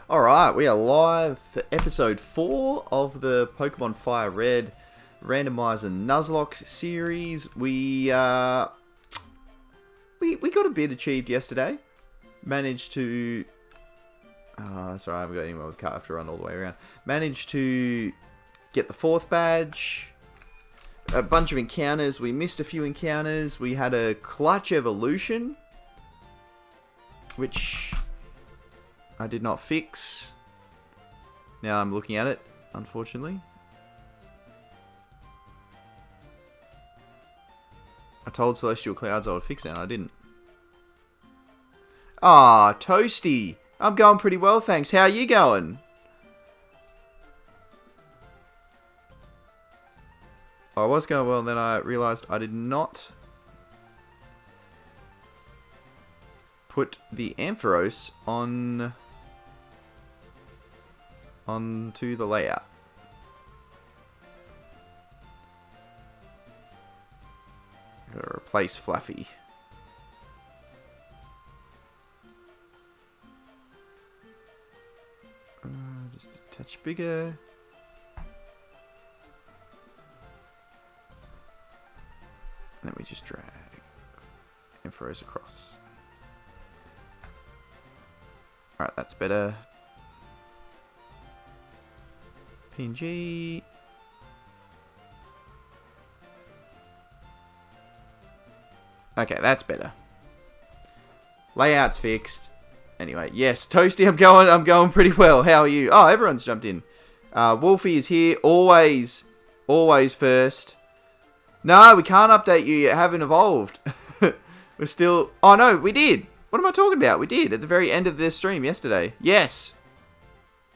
Alright, we are live for episode 4 of the Pokemon FireRed Randomizer Nuzlocke series. We got a bit achieved yesterday. Managed to... sorry, I haven't got anywhere with the car. I have to run all the way around. Managed to get the 4th badge. A bunch of encounters. We missed a few encounters. We had a clutch evolution, which I did not fix. Now I'm looking at it, unfortunately. I told Celestial Clouds I would fix it, and I didn't. Ah, Toasty. I'm going pretty well, thanks. How are you going? I was going well, and then I realised I did not put the Ampharos onto the layout. Gotta replace Fluffy. Just a touch bigger. And then we just drag Ampharos across. Alright, that's better. PNG. Okay, that's better. Layout's fixed. Anyway, yes, Toasty, I'm going pretty well. How are you? Oh, everyone's jumped in. Wolfie is here. Always first. No, we can't update you yet. Haven't evolved. We're still... Oh, no, we did. What am I talking about? We did at the very end of this stream yesterday. Yes.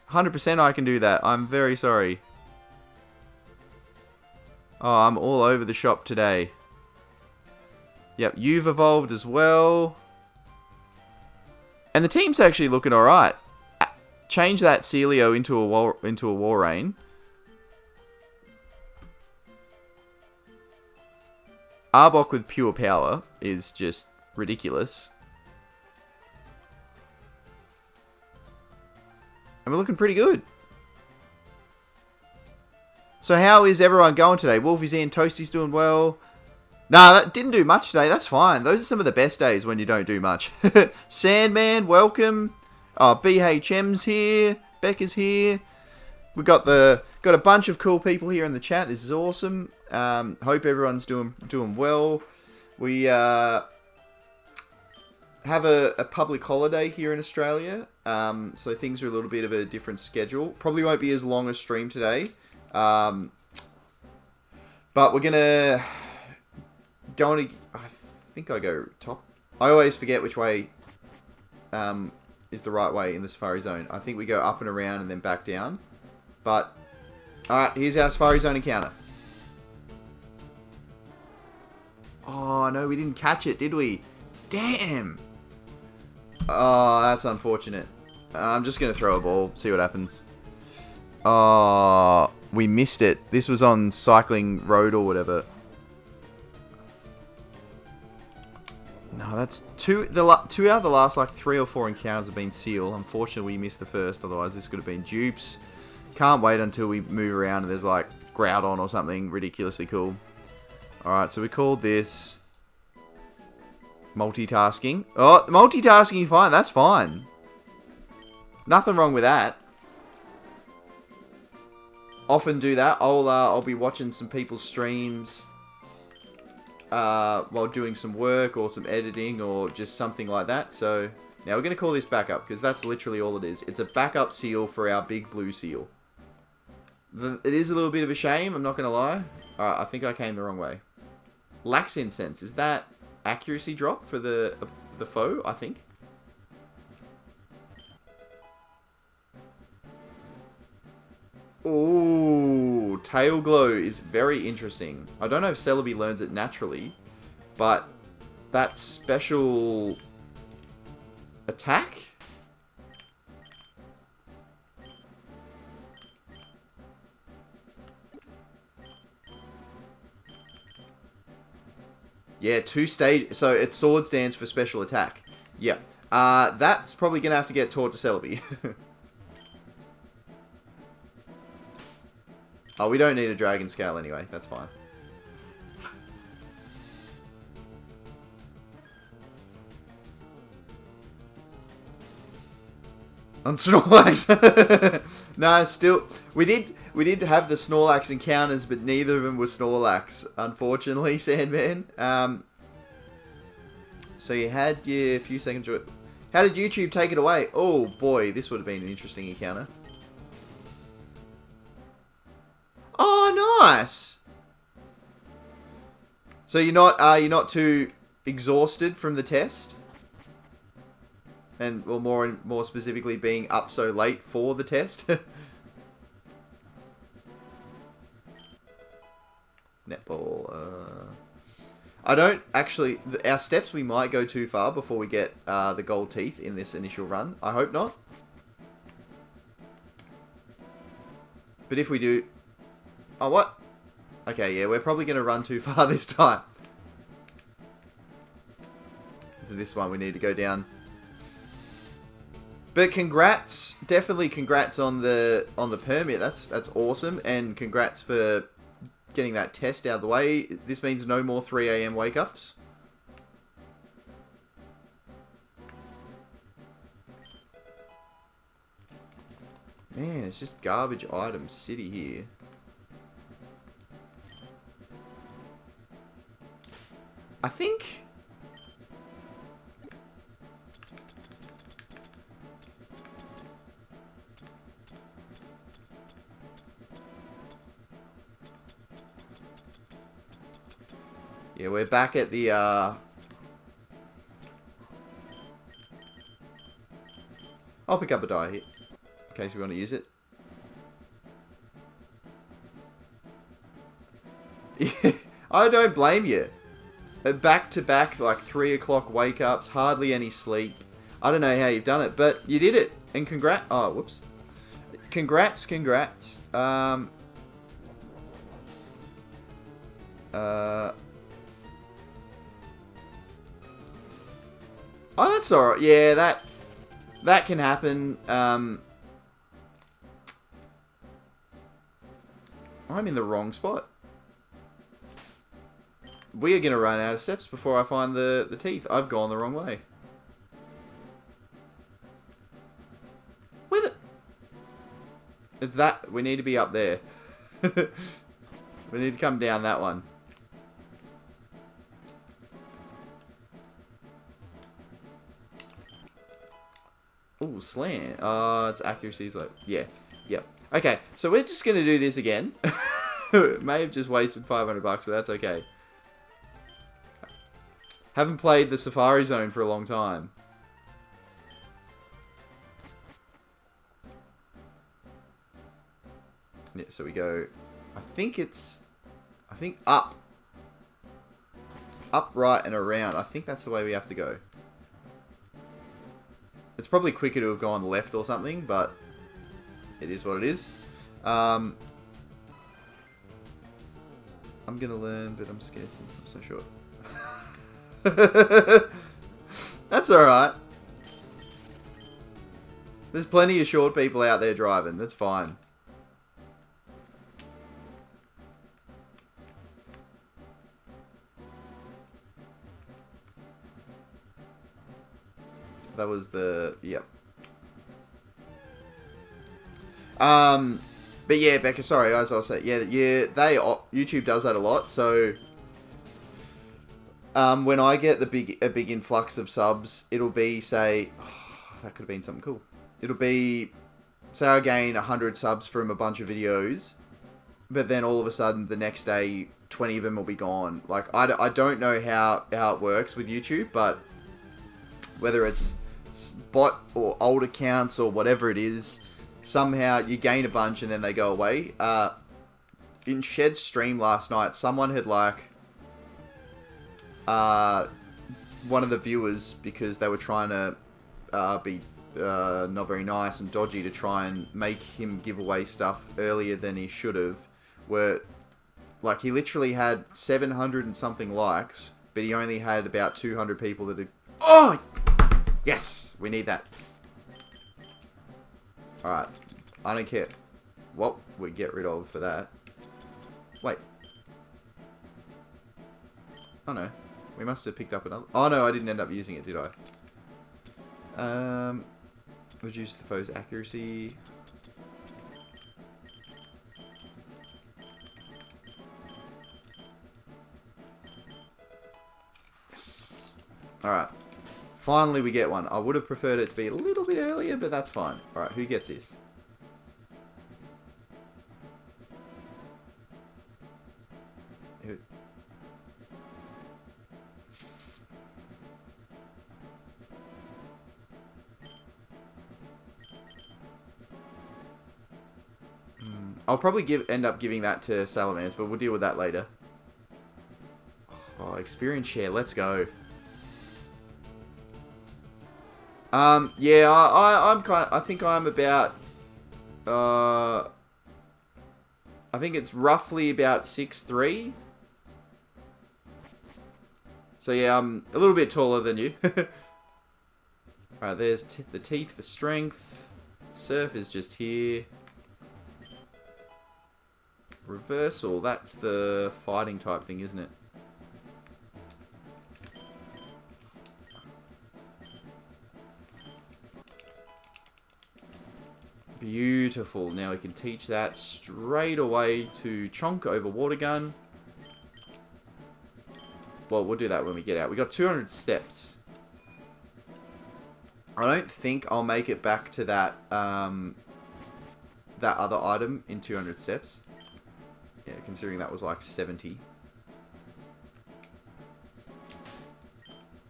100% I can do that. I'm very sorry. Oh, I'm all over the shop today. Yep, you've evolved as well. And the team's actually looking alright. Change that Celio into a Walrein. Arbok with pure power is just ridiculous. And we're looking pretty good. So how is everyone going today? Wolfie's in, Toasty's doing well. Nah, that didn't do much today. That's fine. Those are some of the best days when you don't do much. Sandman, welcome. Oh, BHM's here. Becca's here. We got a bunch of cool people here in the chat. This is awesome. Hope everyone's doing well. We have a public holiday here in Australia, so things are a little bit of a different schedule. Probably won't be as long a stream today, but we're gonna go on. I think I go top. I always forget which way is the right way in the Safari Zone. I think we go up and around and then back down. But alright, here's our Safari Zone encounter. Oh no, we didn't catch it, did we? Damn! Oh, that's unfortunate. I'm just going to throw a ball, see what happens. Oh, we missed it. This was on Cycling Road or whatever. No, that's two out of the last like 3 or 4 encounters have been Seal. Unfortunately, we missed the first, otherwise this could have been dupes. Can't wait until we move around and there's like Groudon or something ridiculously cool. Alright, so we called this multitasking. Oh, multitasking fine. That's fine. Nothing wrong with that. Often do that. I'll be watching some people's streams while doing some work or some editing or just something like that. So now we're going to call this backup because that's literally all it is. It's a backup seal for our big blue seal. It is a little bit of a shame, I'm not going to lie. Alright, I think I came the wrong way. Lax Incense, is that accuracy drop for the foe, I think? Ooh, Tail Glow is very interesting. I don't know if Celebi learns it naturally, but that special attack... Yeah, 2 stage. So it's Sword stands for special attack. Yeah. That's probably going to have to get taught to Celebi. Oh, we don't need a dragon scale anyway. That's fine. On Snorlax. No, still, we did have the Snorlax encounters, but neither of them were Snorlax, unfortunately, Sandman. So you had your few seconds to it. How did YouTube take it away? Oh boy, this would have been an interesting encounter. Oh, nice. So you're not too exhausted from the test? And, well, more specifically, being up so late for the test. Netball. I don't actually... Our steps, we might go too far before we get the gold teeth in this initial run. I hope not. But if we do... Oh, what? Okay, yeah, we're probably going to run too far this time. So this one, we need to go down... But congrats, definitely congrats on the permit. That's awesome, and congrats for getting that test out of the way. This means no more 3 AM wake ups. Man, it's just garbage item city here. I think. Yeah, we're back at the, I'll pick up a die here, in case we want to use it. I don't blame you. Back to back, like 3 o'clock wake ups, hardly any sleep. I don't know how you've done it, but you did it. And congrats. Oh, whoops. Congrats. Oh, that's alright. Yeah, that can happen. I'm in the wrong spot. We are going to run out of steps before I find the teeth. I've gone the wrong way. Where the... It's that... We need to be up there. We need to come down that one. Ooh, slant. Its accuracy is like... Yeah. Yep. Okay, so we're just going to do this again. May have just wasted $500, but that's okay. Haven't played the Safari Zone for a long time. Yeah, so we go... I think up. Up, right, and around. I think that's the way we have to go. It's probably quicker to have gone left or something, but it is what it is. I'm going to learn, but I'm scared since I'm so short. That's alright. There's plenty of short people out there driving. That's fine. That was the... Yep. But yeah, Becca, sorry, as I was saying, yeah, YouTube does that a lot, so... when I get a big influx of subs, it'll be, say... Oh, that could have been something cool. It'll be... Say I gain 100 subs from a bunch of videos, but then all of a sudden, the next day, 20 of them will be gone. Like, I don't know how it works with YouTube, but... Whether it's bot or old accounts or whatever it is, somehow you gain a bunch and then they go away. In Shed's stream last night, someone had like one of the viewers, because they were trying to be not very nice and dodgy to try and make him give away stuff earlier than he should have, were like, he literally had 700 and something likes, but he only had about 200 people that had... Oh! Yes! We need that. Alright. I don't care what we get rid of for that. Wait. Oh no. We must have picked up another... Oh no, I didn't end up using it, did I? Reduce the foe's accuracy. Yes. Alright. Finally we get one. I would have preferred it to be a little bit earlier, but that's fine. Alright, who gets this? Who? I'll probably end up giving that to Salamence, but we'll deal with that later. Oh, experience share. Let's go. Yeah, I'm kind of, I think I'm about, I think it's roughly about 6'3". So yeah, I'm a little bit taller than you. Alright, there's the teeth for strength. Surf is just here. Reversal, that's the fighting type thing, isn't it? Beautiful. Now we can teach that straight away to Chonk over Water Gun. Well, we'll do that when we get out. We got 200 steps. I don't think I'll make it back to that that other item in 200 steps. Yeah, considering that was like 70.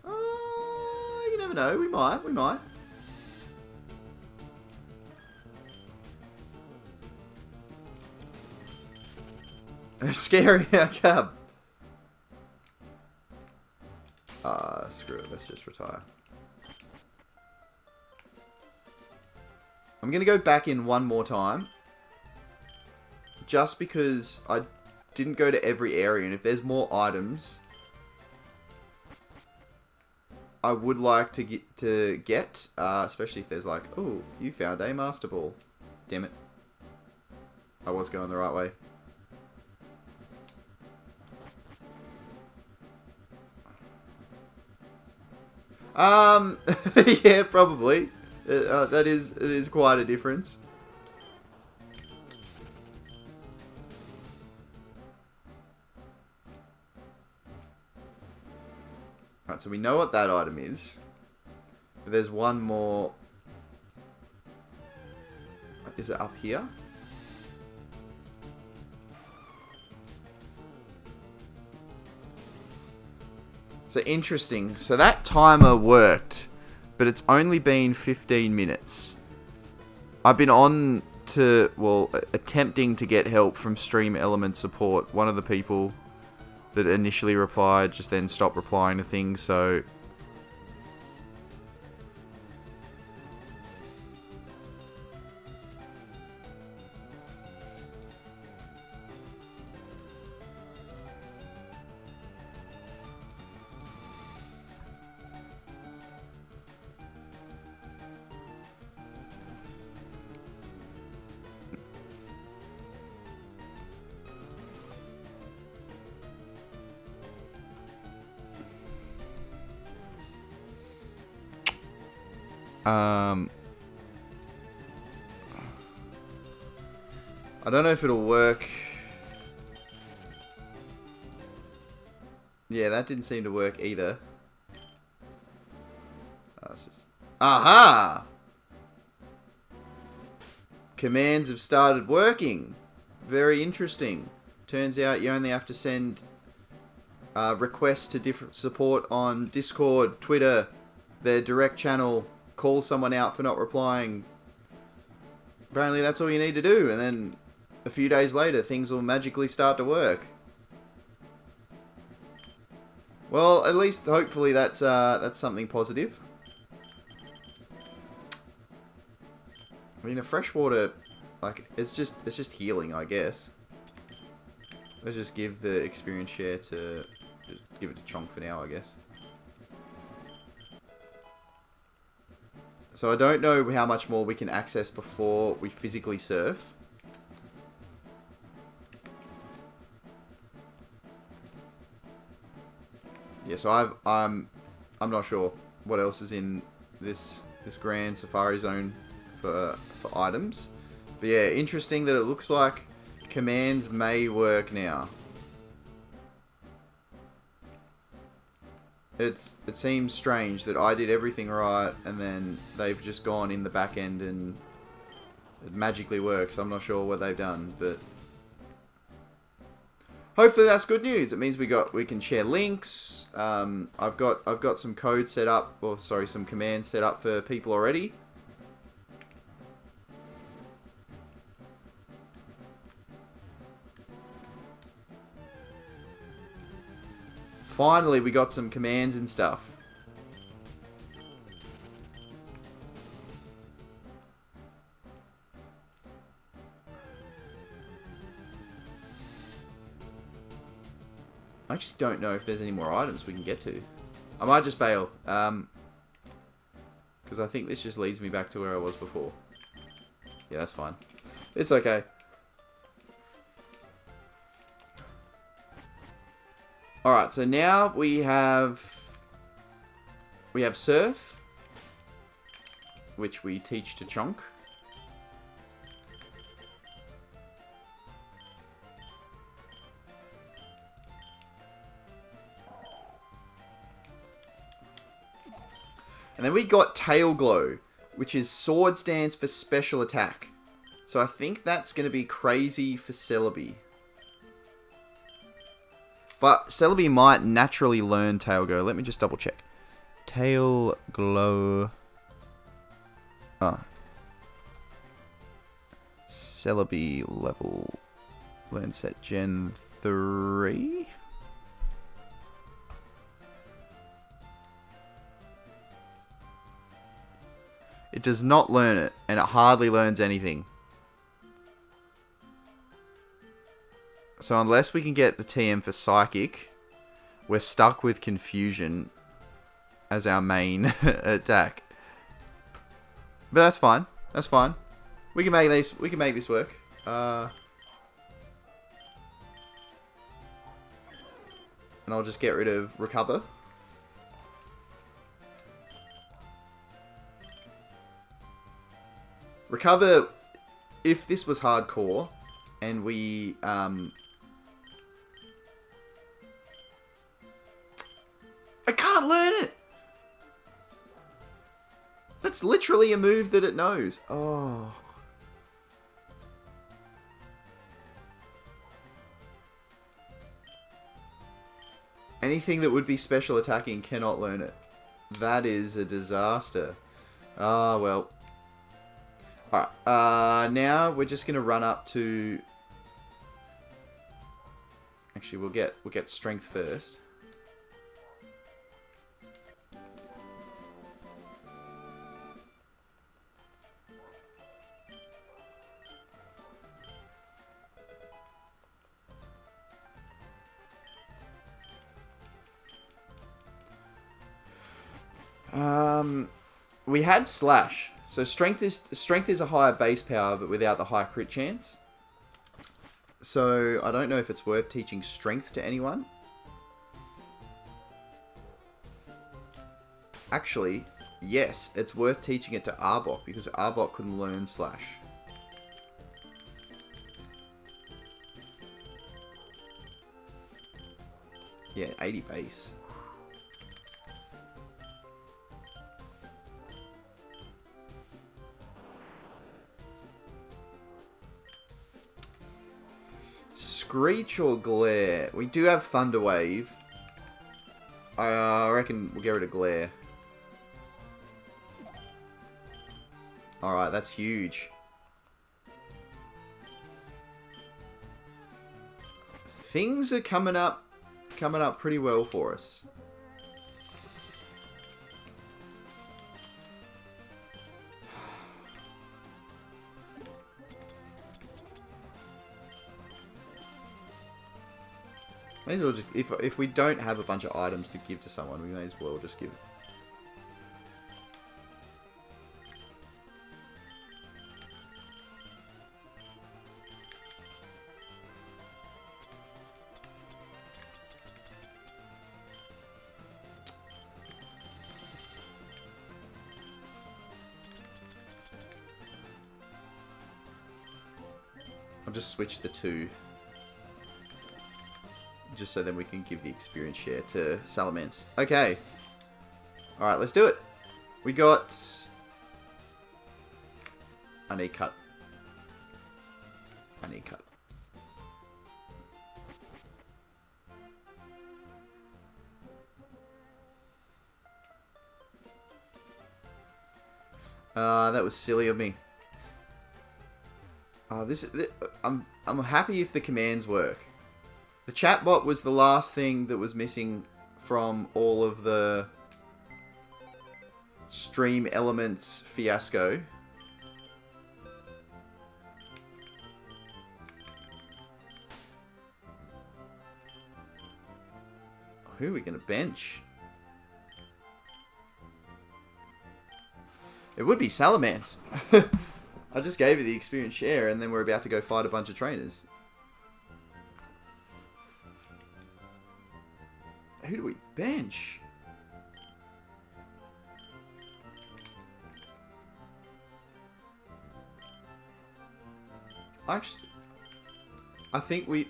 You never know. We might. We might. Scary cab. Screw it. Let's just retire. I'm going to go back in one more time. Just because I didn't go to every area. And if there's more items, I would like to get. Especially if there's like, oh, you found a Master Ball. Damn it. I was going the right way. Yeah, probably. It is quite a difference. Right, so we know what that item is. But there's one more. Is it up here? So interesting. So that timer worked, but it's only been 15 minutes. I've been on to, well, attempting to get help from Stream Element Support. One of the people that initially replied just then stopped replying to things, so... I don't know if it'll work. Yeah, that didn't seem to work either. Oh, it's just... Aha! Commands have started working. Very interesting. Turns out you only have to send requests to different support on Discord, Twitter, their direct channel, call someone out for not replying. Apparently that's all you need to do, and then a few days later things will magically start to work. Well, at least hopefully that's something positive. I mean, a freshwater, like, it's just healing, I guess. Let's just give the experience share to... give it to Chonk for now, I guess. So I don't know how much more we can access before we physically surf. Yeah, so I'm not sure what else is in this Grand Safari Zone for items. But yeah, interesting that it looks like commands may work now. It seems strange that I did everything right and then they've just gone in the back end and it magically works. I'm not sure what they've done, but hopefully that's good news. It means we can share links. I've got some code set up, or sorry, some commands set up for people already. Finally, we got some commands and stuff. I actually don't know if there's any more items we can get to. I might just bail. Because I think this just leads me back to where I was before. Yeah, that's fine. It's okay. Alright, so now we have Surf, which we teach to Chonk. And then we got Tail Glow, which is Sword Stance for special attack. So I think that's going to be crazy for Celebi. But Celebi might naturally learn Tail Glow. Let me just double check. Tail Glow. Oh. Celebi level. Learn set Gen 3. It does not learn it, and it hardly learns anything. So unless we can get the TM for Psychic, we're stuck with Confusion as our main attack. But that's fine. That's fine. We can make this. We can make this work. And I'll just get rid of Recover. Recover. If this was hardcore, and we I can't learn it! That's literally a move that it knows. Oh. Anything that would be special attacking cannot learn it. That is a disaster. Ah, well. Alright, now we're just gonna run up to... Actually, we'll get strength first. We had Slash. So strength is a higher base power, but without the high crit chance. So I don't know if it's worth teaching strength to anyone. Actually, yes, it's worth teaching it to Arbok, because Arbok couldn't learn Slash. Yeah, 80 base. Screech or Glare? We do have Thunder Wave. I reckon we'll get rid of Glare. Alright, that's huge. Things are coming up pretty well for us. May as well just, if we don't have a bunch of items to give to someone, we may as well just give. I'll just switch the two. Just so then we can give the experience share to Salamence. Okay. Alright, let's do it. We got... I need cut. I need cut. That was silly of me. I'm happy if the commands work. The chatbot was the last thing that was missing from all of the stream elements fiasco. Who are we going to bench? It would be Salamence. I just gave you the experience share and then we're about to go fight a bunch of trainers. Who do we bench? Actually, I think we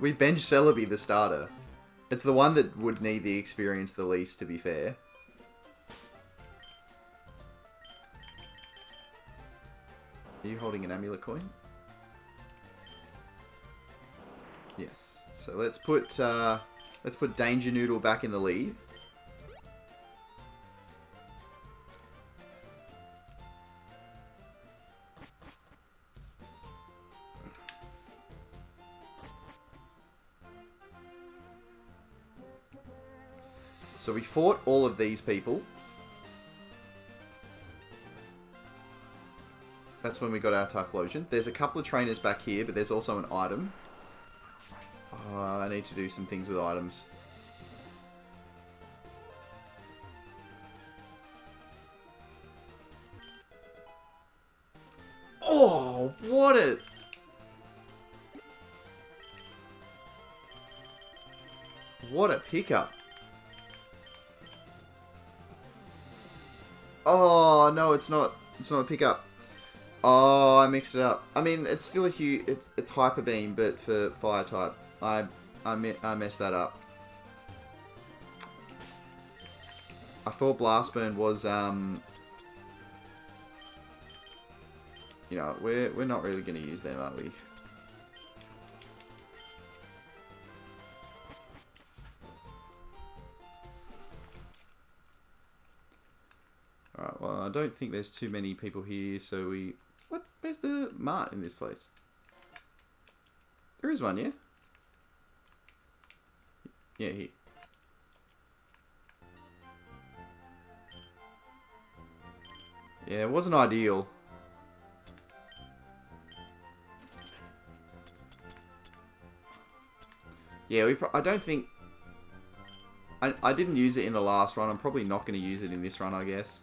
we bench Celebi the starter. It's the one that would need the experience the least, to be fair. Are you holding an amulet coin? Yes. So let's put Danger Noodle back in the lead. So we fought all of these people. That's when we got our Typhlosion. There's a couple of trainers back here, but there's also an item. I need to do some things with items. Oh, what a... What a pickup. Oh, no, it's not. It's not a pickup. Oh, I mixed it up. I mean, it's still a huge... It's Hyper Beam, but for Fire type. I messed that up. I thought Blast Burn was, you know, we're not really going to use them, are we? Alright, well, I don't think there's too many people here, so we... What? Where's the mart in this place? There is one, yeah? Yeah, here. Yeah, it wasn't ideal. Yeah, I don't think... I didn't use it in the last run. I'm probably not going to use it in this run, I guess.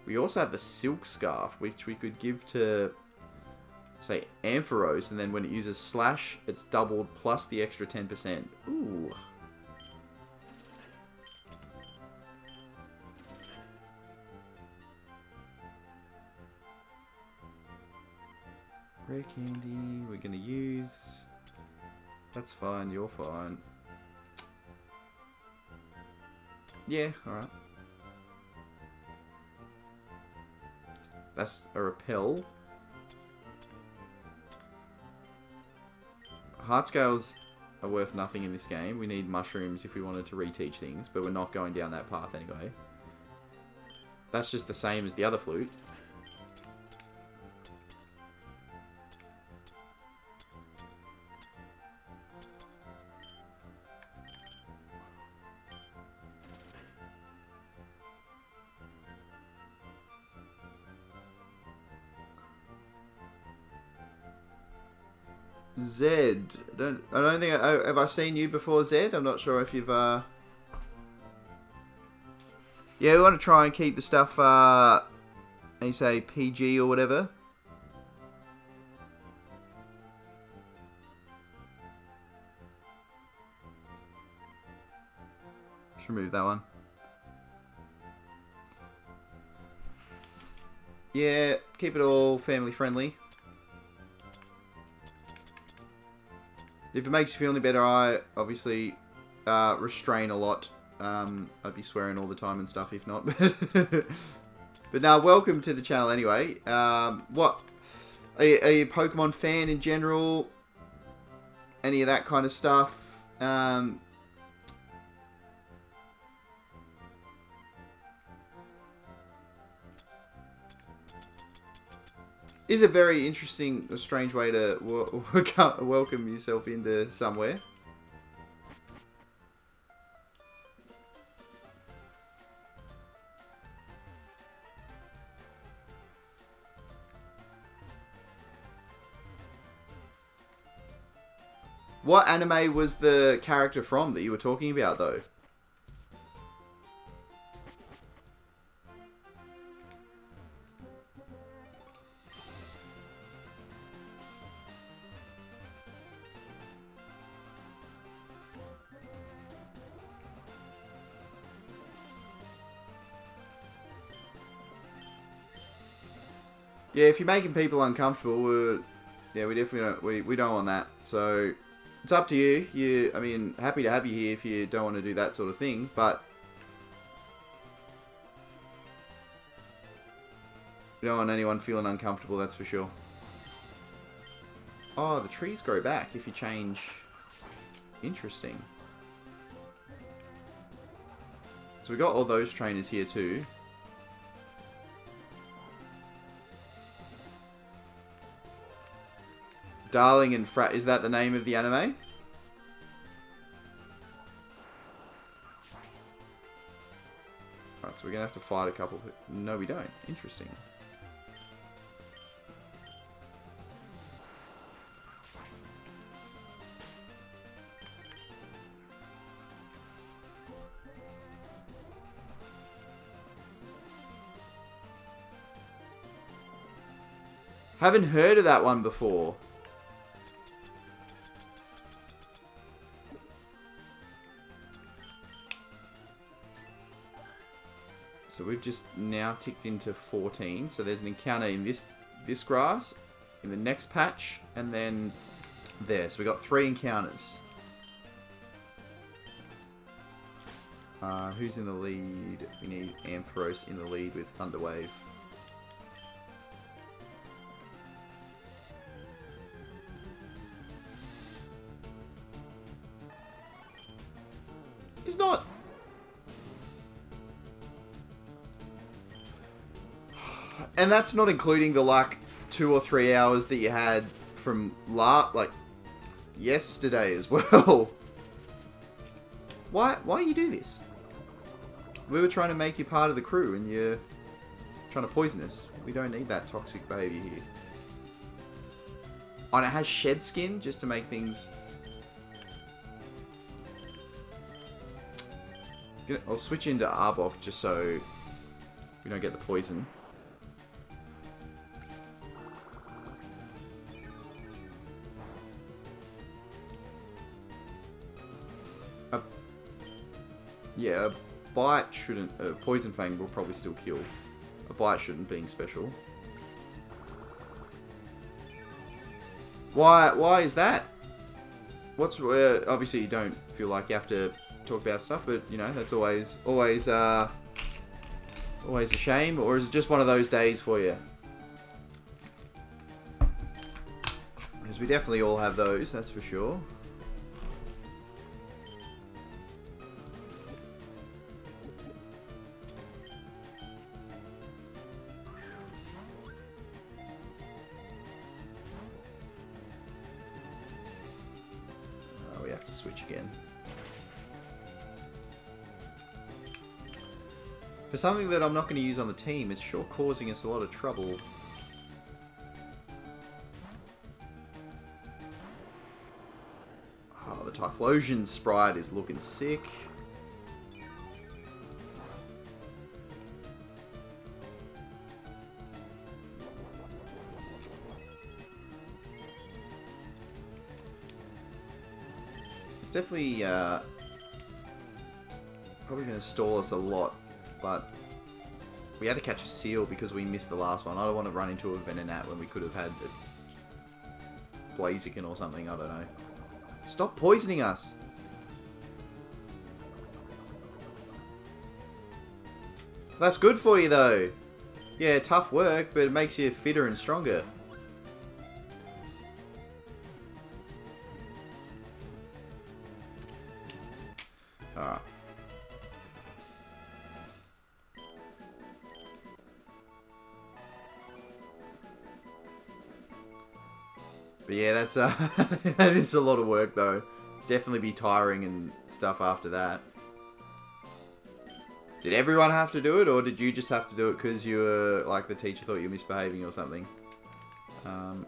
We also have the Silk Scarf, which we could give to, say, Ampharos, and then when it uses Slash, it's doubled plus the extra 10%. Ooh. Rare Candy, we're going to use... That's fine, you're fine. Yeah, alright. That's a repel. Heart scales are worth nothing in this game. We need mushrooms if we wanted to reteach things, but we're not going down that path anyway. That's just the same as the other flute. Zed. I don't think have I seen you before, Zed? I'm not sure if you've Yeah, we want to try and keep the stuff you say PG or whatever. Just remove that one. Yeah, keep it all family friendly. If it makes you feel any better, I obviously restrain a lot. I'd be swearing all the time and stuff if not. But now, welcome to the channel anyway. What? Are you a Pokemon fan in general? Any of that kind of stuff? Is a very interesting, strange way to welcome yourself into somewhere. What anime was the character from that you were talking about, though? Yeah, if you're making people uncomfortable, yeah, we definitely don't. We don't want that. So it's up to you. I mean, happy to have you here if you don't want to do that sort of thing, but we don't want anyone feeling uncomfortable. That's for sure. Oh, the trees grow back if you change. Interesting. So we got all those trainers here too. Darling and Frat, is that the name of the anime? Alright, so we're gonna have to fight a couple. No, we don't. Interesting. Haven't heard of that one before. So we've just now ticked into 14. So there's an encounter in this grass, in the next patch, and then there. So we got 3 encounters. Who's in the lead? We need Ampharos in the lead with Thunderwave. He's not. And that's not including the like 2 or 3 hours that you had from yesterday as well. Why you do this? We were trying to make you part of the crew and you're trying to poison us. We don't need that toxic behavior here. Oh, and it has shed skin just to make things. I'll switch into Arbok just so we don't get the poison. Yeah, a bite shouldn't. A poison fang will probably still kill. A bite shouldn't, being special. Why is that? What's obviously you don't feel like you have to talk about stuff, but you know that's always a shame. Or is it just one of those days for you? Because we definitely all have those, that's for sure. We have to switch again. For something that I'm not going to use on the team, it's sure causing us a lot of trouble. Oh, the Typhlosion sprite is looking sick. It's definitely probably going to stall us a lot, but we had to catch a seal because we missed the last one. I don't want to run into a Venonat when we could have had a Blaziken or something, I don't know. Stop poisoning us. That's good for you, though. Yeah, tough work, but it makes you fitter and stronger. Alright. But yeah, that's that is a lot of work, though. Definitely be tiring and stuff after that. Did everyone have to do it, or did you just have to do it because you were, like, the teacher thought you were misbehaving or something? Well,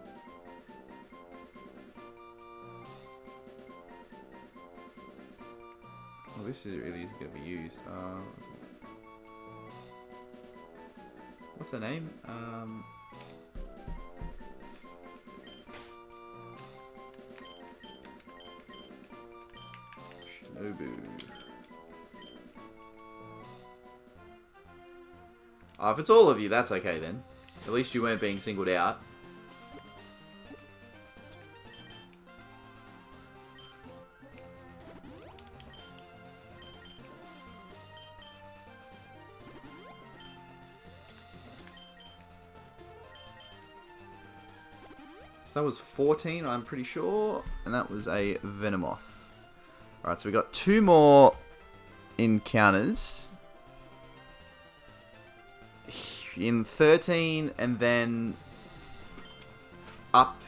this really isn't going to be used. What's her name? Shinobu. Oh, if it's all of you, that's okay then. At least you weren't being singled out. So that was 14, I'm pretty sure. And that was a Venomoth. Alright, so we got 2 more encounters. In 13 and then up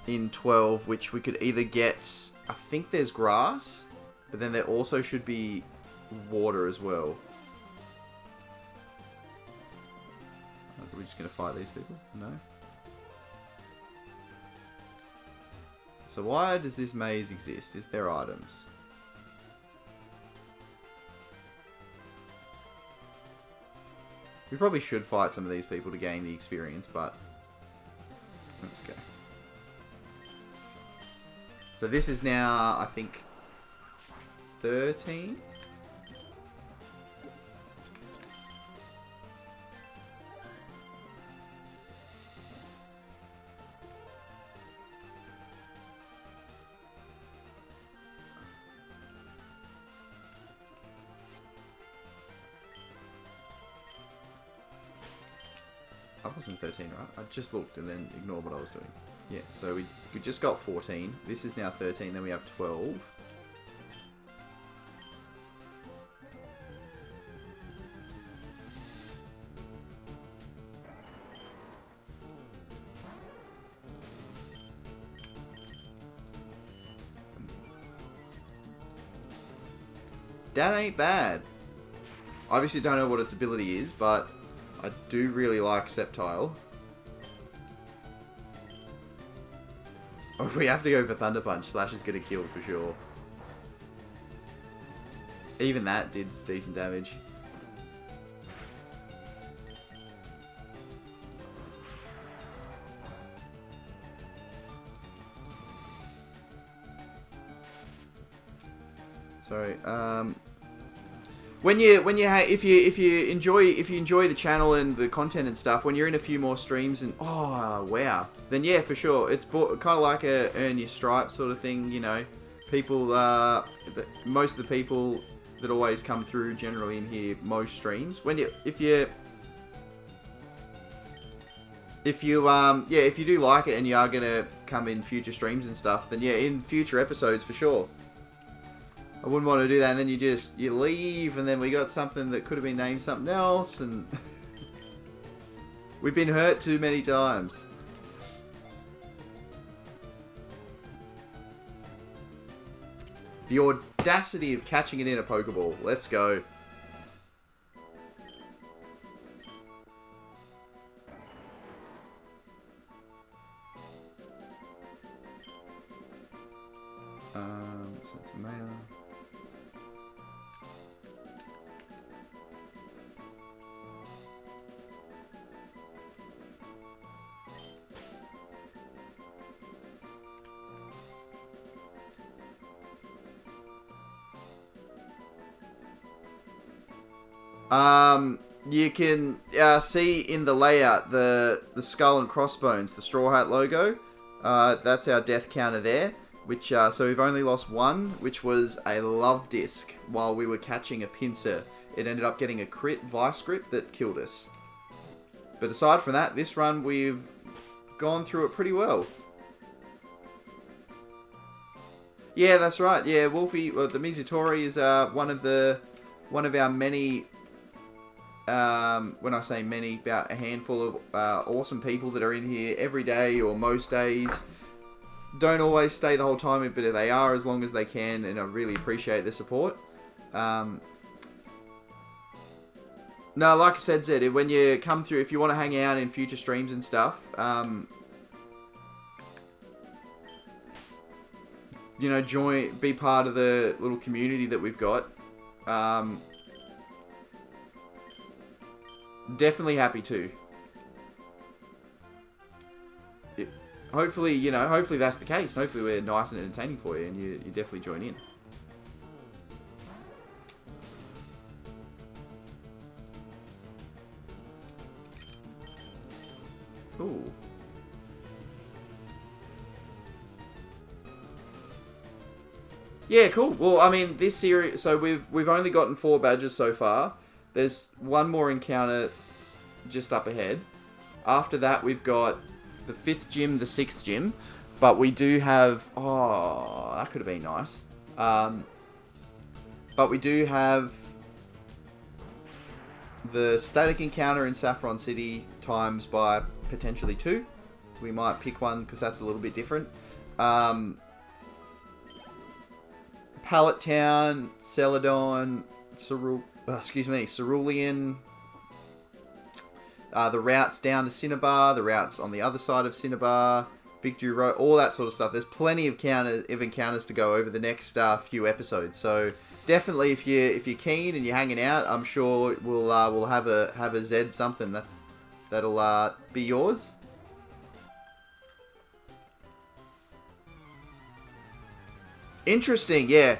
in 12, which we could either get, I think there's grass, but then there also should be water as well. Are we just going to fight these people? No. So why does this maze exist? Is there items? We probably should fight some of these people to gain the experience, but that's okay. So this is now, I think, 13? I wasn't 13, right? I just looked and then ignored what I was doing. Yeah, so we just got 14. This is now 13, then we have 12. That ain't bad. Obviously don't know what its ability is, but I do really like Sceptile. Oh, we have to go for Thunder Punch. Slash is going to kill for sure. Even that did decent damage. Sorry. If you enjoy the channel and the content and stuff, when you're in a few more streams and oh wow, then yeah, for sure, it's kind of like a earn your stripes sort of thing, you know. People, most of the people that always come through generally in here most streams, if you do like it and you are gonna come in future streams and stuff, then yeah, in future episodes for sure. I wouldn't want to do that, and then you leave, and then we got something that could have been named something else, and we've been hurt too many times. The audacity of catching it in a Pokeball. Let's go. So it's Maya. You can see in the layout the skull and crossbones, the Straw Hat logo. That's our death counter there. which so we've only lost one, which was a love disc while we were catching a pincer. It ended up getting a crit vice grip that killed us. But aside from that, this run we've gone through it pretty well. Yeah, that's right. Yeah, Wolfie, well, the Mizutori is one of our many. When I say many, about a handful of awesome people that are in here every day or most days. Don't always stay the whole time, but they are as long as they can, and I really appreciate the support. No, like I said, Zed, when you come through, if you want to hang out in future streams and stuff, you know, be part of the little community that we've got. Definitely happy to. Hopefully, you know, hopefully that's the case. Hopefully we're nice and entertaining for you, and you definitely join in. Cool. Yeah, cool. Well, I mean, this series, so we've only gotten 4 badges so far. There's one more encounter just up ahead. After that, we've got the 5th gym, the 6th gym, but we do have, oh, that could have been nice. But we do have the static encounter in Saffron City times by potentially 2. We might pick one because that's a little bit different. Pallet Town, Celadon, Cerulean. The routes down to Cinnabar, the routes on the other side of Cinnabar, Victory Road, all that sort of stuff. There's plenty of encounters to go over the next few episodes. So definitely, if you're keen and you're hanging out, I'm sure we'll have a Z something that'll be yours. Interesting, yeah.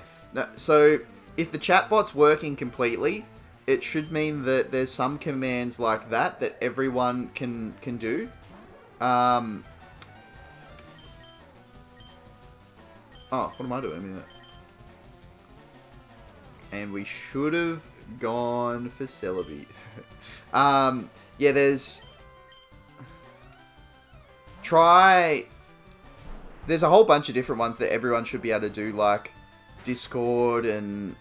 So if the chatbot's working completely, it should mean that there's some commands like that everyone can do. Oh, what am I doing? I mean, and we should have gone for Celebi. Yeah, there's a whole bunch of different ones that everyone should be able to do, like Discord and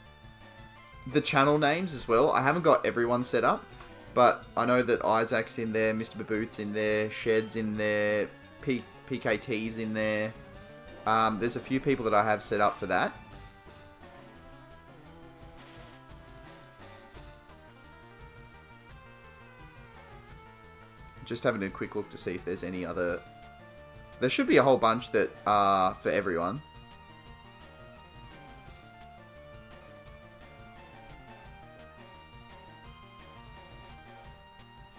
the channel names as well. I haven't got everyone set up, but I know that Isaac's in there, Mr. Babooth's in there, Shed's in there, PKT's in there. There's a few people that I have set up for that. Just having a quick look to see if there's any other. There should be a whole bunch that are for everyone.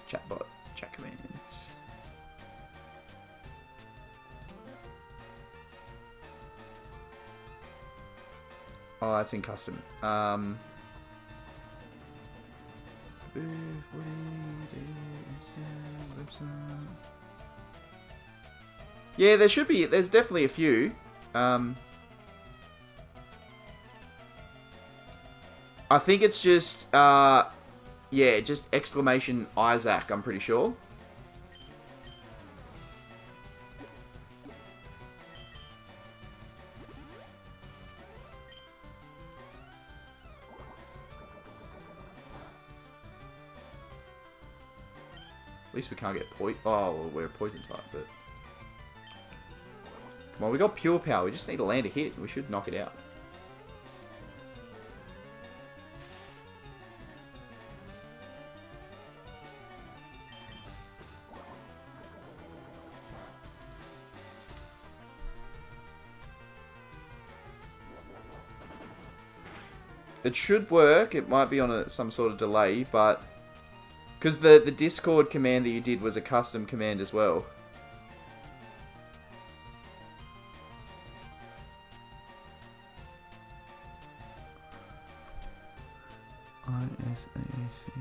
Chatbot, chat commands. Oh, that's in custom. Yeah, there's definitely a few. I think it's just, yeah, just exclamation Isaac, I'm pretty sure. At least we can't get poison. Oh, well, we're a poison type, but. Come on, we got pure power. We just need to land a hit. We should knock it out. It should work. It might be on some sort of delay, but because the Discord command that you did was a custom command as well. ISAAC.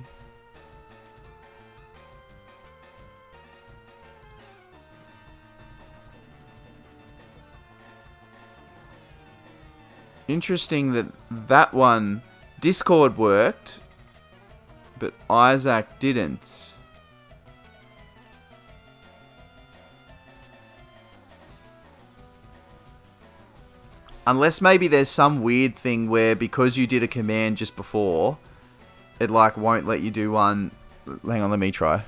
Interesting that that one, Discord worked, but Isaac didn't. Unless maybe there's some weird thing where because you did a command just before, it like won't let you do one. Hang on, let me try.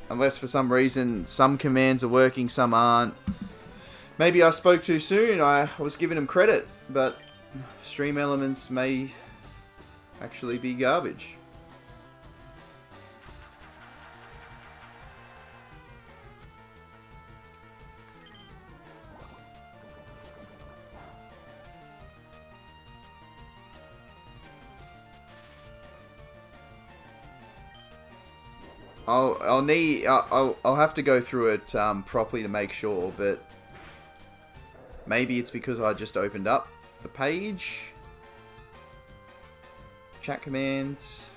Unless for some reason some commands are working, some aren't. Maybe I spoke too soon. I was giving them credit, but stream elements may actually be garbage. I'll have to go through it properly to make sure, but maybe it's because I just opened up the page. Chat commands,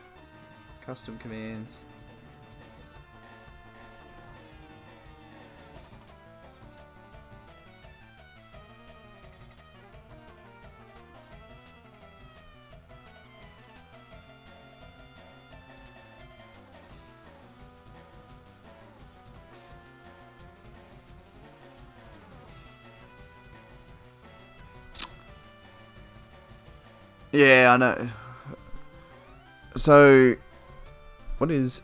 custom commands. Yeah, I know. So, what is...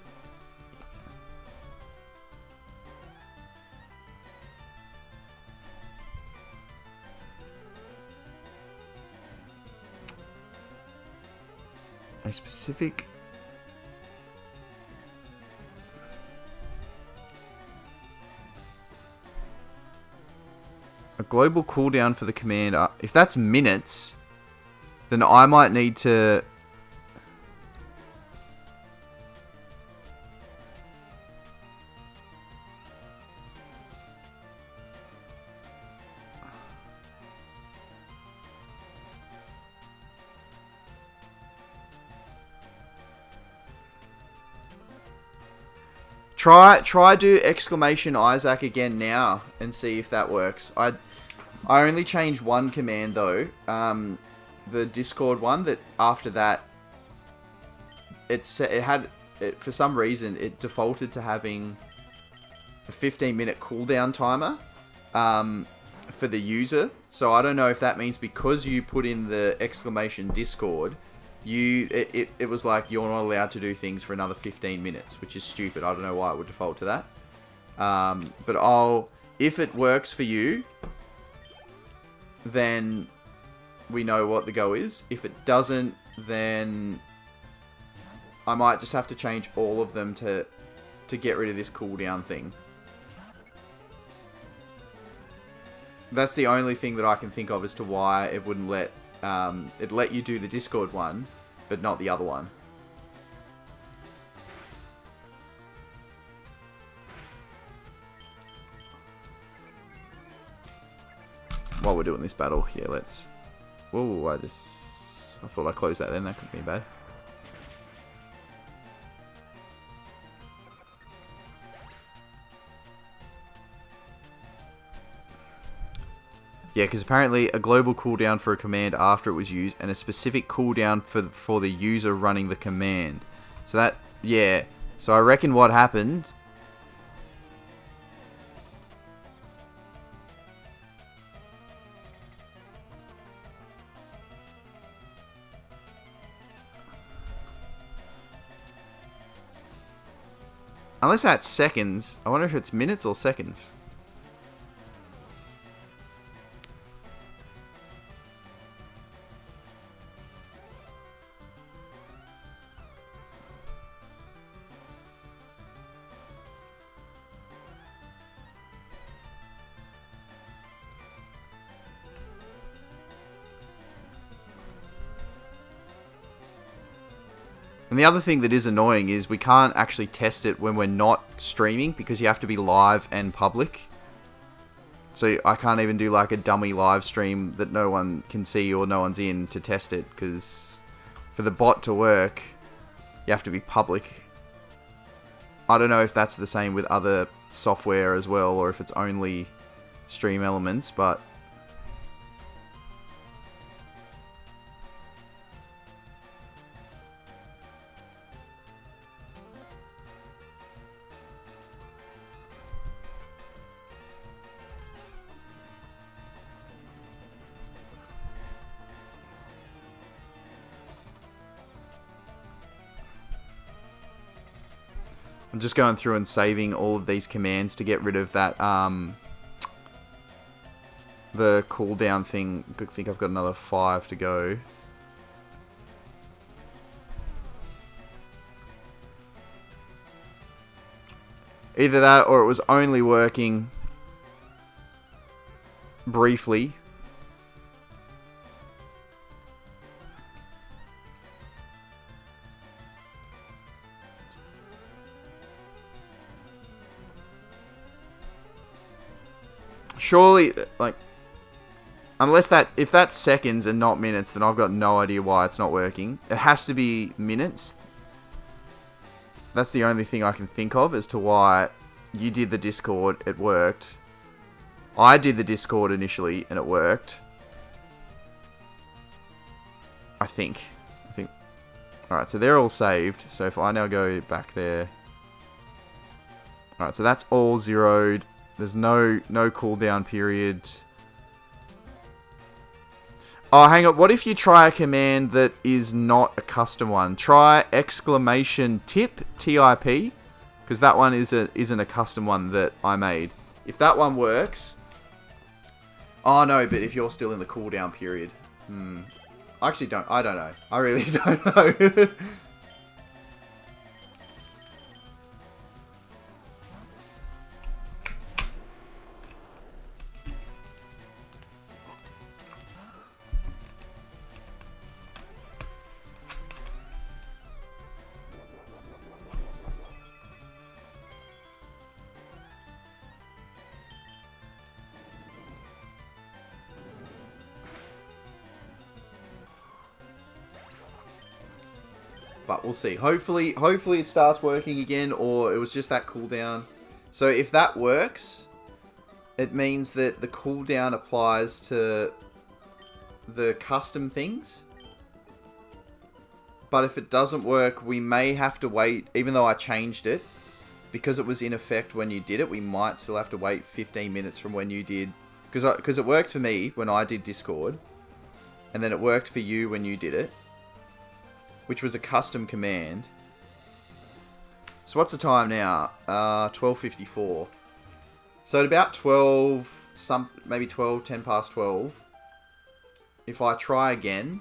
a specific... a global cooldown for the command. If that's minutes... then I might need to... Try do exclamation Isaac again now and see if that works. I only changed one command though. The Discord one, that after that for some reason it defaulted to having a 15-minute cooldown timer for the user. So I don't know if that means because you put in the exclamation Discord, it was like you're not allowed to do things for another 15 minutes, which is stupid. I don't know why it would default to that. But if it works for you, then we know what the go is. If it doesn't, then I might just have to change all of them to get rid of this cooldown thing. That's the only thing that I can think of as to why it wouldn't let it let you do the Discord one, but not the other one. While we're doing this battle, yeah, let's... Whoa, I thought I closed that then. That could be bad. Yeah, because apparently a global cooldown for a command after it was used, and a specific cooldown for the user running the command. So that, yeah. So I reckon what happened... Unless that's seconds. I wonder if it's minutes or seconds. And the other thing that is annoying is we can't actually test it when we're not streaming because you have to be live and public. So I can't even do like a dummy live stream that no one can see or no one's in to test it because for the bot to work, you have to be public. I don't know if that's the same with other software as well, or if it's only Stream Elements, but I'm just going through and saving all of these commands to get rid of that, the cooldown thing. I think I've got another 5 to go. Either that, or it was only working briefly. Surely, like, unless if that's seconds and not minutes, then I've got no idea why it's not working. It has to be minutes. That's the only thing I can think of as to why you did the Discord, it worked. I did the Discord initially, and it worked. I think. Alright, so they're all saved. So if I now go back there. Alright, so that's all zeroed. There's no cooldown period. Oh, hang on. What if you try a command that is not a custom one? Try exclamation tip, TIP, because that one isn't a custom one that I made. If that one works... Oh, no, but if you're still in the cooldown period. I actually don't... I don't know. I really don't know. But we'll see. Hopefully it starts working again, or it was just that cooldown. So if that works, it means that the cooldown applies to the custom things. But if it doesn't work, we may have to wait, even though I changed it, because it was in effect when you did it, we might still have to wait 15 minutes from when you did, because it worked for me when I did Discord, and then it worked for you when you did it, which was a custom command. So what's the time now? 12:54. So at about 12, maybe 12, 10 past 12, if I try again,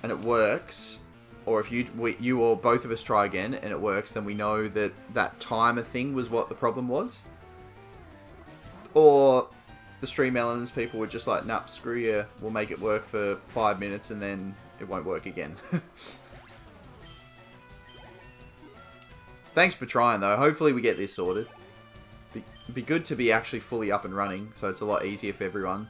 and it works, or if you or both of us try again and it works, then we know that that timer thing was what the problem was. Or the Stream Elements people were just like, nah, screw you, we'll make it work for 5 minutes and then it won't work again. Thanks for trying though. Hopefully we get this sorted. It'd be good to be actually fully up and running, so it's a lot easier for everyone.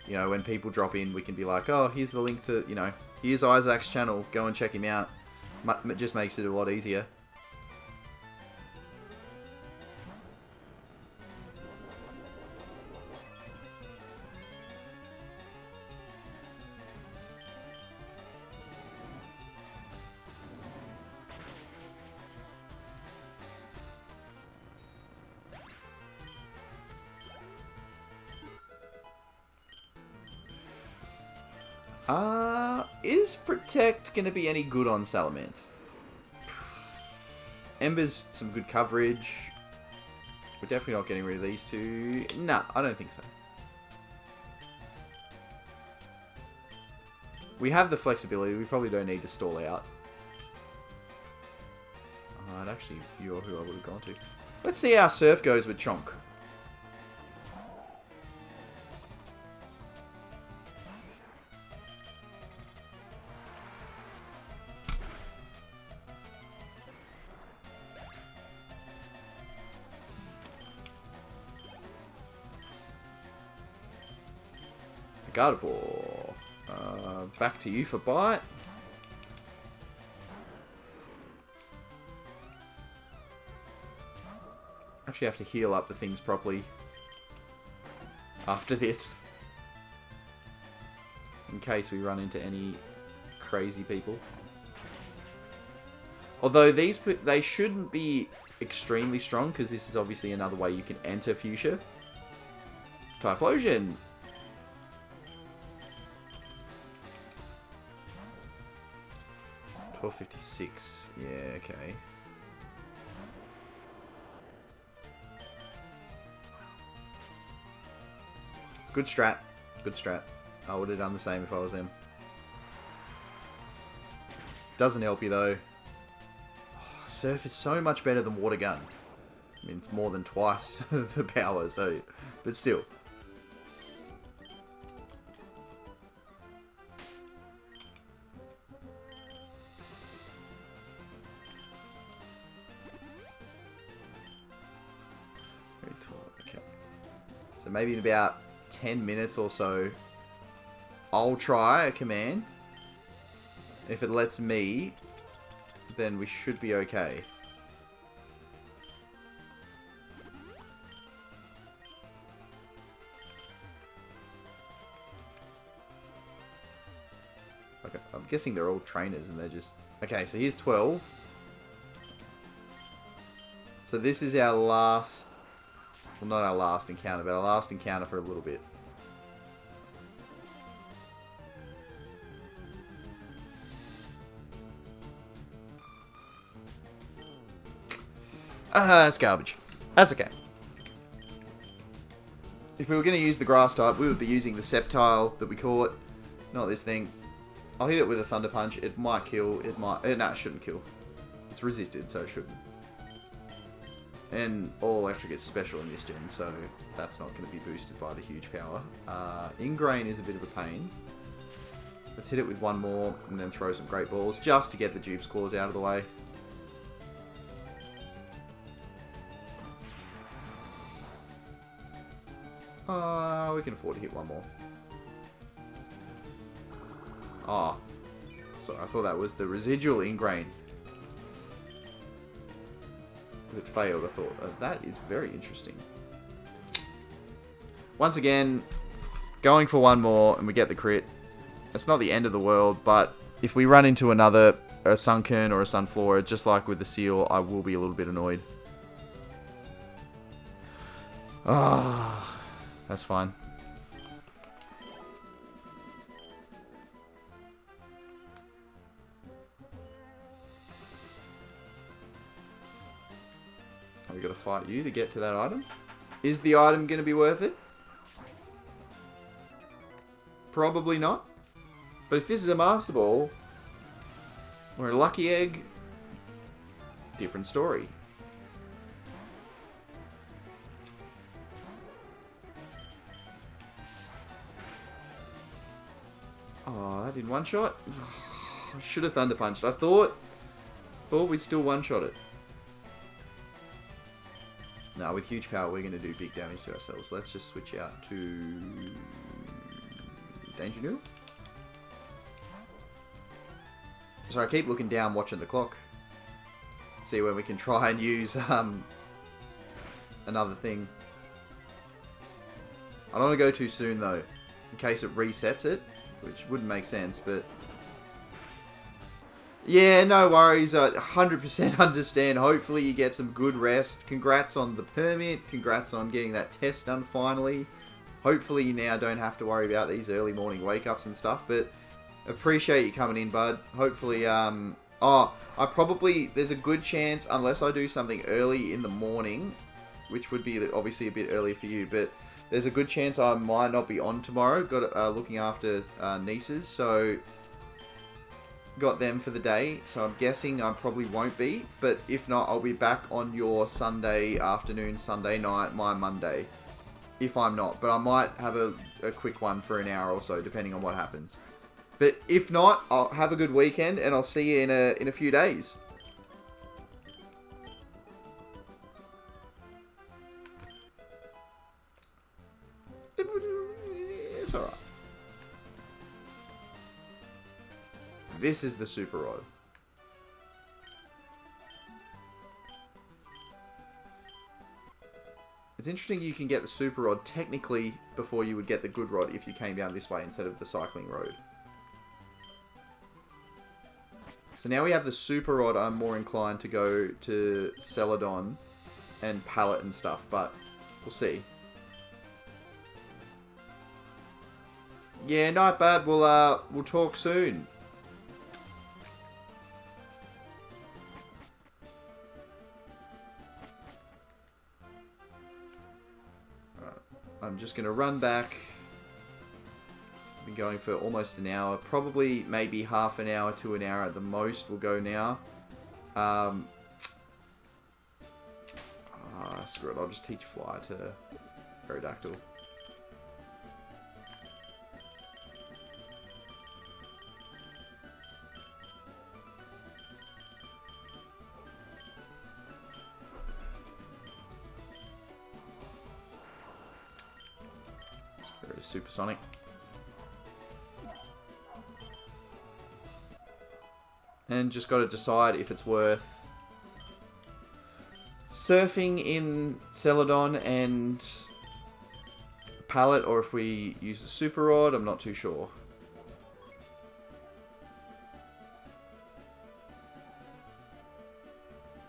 You know, when people drop in, we can be like, oh, here's the link to, you know, here's Isaac's channel, go and check him out. It just makes it a lot easier. Is Protect going to be any good on Salamence? Ember's some good coverage. We're definitely not getting rid of these two. Nah, I don't think so. We have the flexibility. We probably don't need to stall out. Actually, you're who I would have gone to. Let's see how Surf goes with Chonk. Gardevoir. Back to you for bite. Actually have to heal up the things properly after this, in case we run into any crazy people. Although they shouldn't be extremely strong, because this is obviously another way you can enter Fuchsia. Typhlosion! $12.56. Yeah, okay. Good strat. Good strat. I would have done the same if I was them. Doesn't help you though. Oh, Surf is so much better than Water Gun. I mean, it's more than twice the power, so... But still. Okay. So maybe in about 10 minutes or so, I'll try a command. If it lets me, then we should be okay. Okay, I'm guessing they're all trainers and they're just... Okay, so here's 12. So this is our last... Well, not our last encounter, but our last encounter for a little bit. That's garbage. That's okay. If we were going to use the grass type, we would be using the Sceptile that we caught. Not this thing. I'll hit it with a Thunder Punch. It might kill. It might... no, it shouldn't kill. It's resisted, so it shouldn't. And all electric is special in this gen, so that's not going to be boosted by the huge power. Ingrain is a bit of a pain. Let's hit it with one more and then throw some Great Balls just to get the Dupe's Claws out of the way. We can afford to hit one more. Oh, sorry, I thought that was the residual Ingrain. It failed, I thought. That is very interesting. Once again, going for one more and we get the crit. It's not the end of the world, but if we run into a Sunken or a Sunflora, just like with the Seal, I will be a little bit annoyed. Ah, that's fine. We got to fight you to get to that item. Is the item going to be worth it? Probably not. But if this is a Master Ball or a Lucky Egg, different story. Oh, that did one shot. I should have Thunder Punched. I thought we'd still one shot it. No, with huge power, we're going to do big damage to ourselves. Let's just switch out to Danger Noodle. So I keep looking down, watching the clock. See when we can try and use another thing. I don't want to go too soon, though, in case it resets it, which wouldn't make sense, but... Yeah, no worries. I 100% understand. Hopefully you get some good rest. Congrats on the permit. Congrats on getting that test done finally. Hopefully you now don't have to worry about these early morning wake-ups and stuff. But appreciate you coming in, bud. Hopefully, there's a good chance, unless I do something early in the morning, which would be obviously a bit early for you, but there's a good chance I might not be on tomorrow. Got looking after nieces, so... Got them for the day, so I'm guessing I probably won't be, but if not, I'll be back on your Sunday afternoon, Sunday night, my Monday, if I'm not, but I might have a quick one for an hour or so, depending on what happens. But if not, I'll have a good weekend, and I'll see you in a few days. It's alright. This is the super rod. It's interesting you can get the super rod technically before you would get the good rod if you came down this way instead of the cycling road. So now we have the super rod, I'm more inclined to go to Celadon and Pallet and stuff, but we'll see. Yeah, not bad. We'll talk soon. I'm just gonna run back. Been going for almost an hour, probably maybe half an hour to an hour at the most. We'll go now. Screw it. I'll just teach Fly to Aerodactyl. Very supersonic. And just got to decide if it's worth surfing in Celadon and Pallet, or if we use the super rod. I'm not too sure.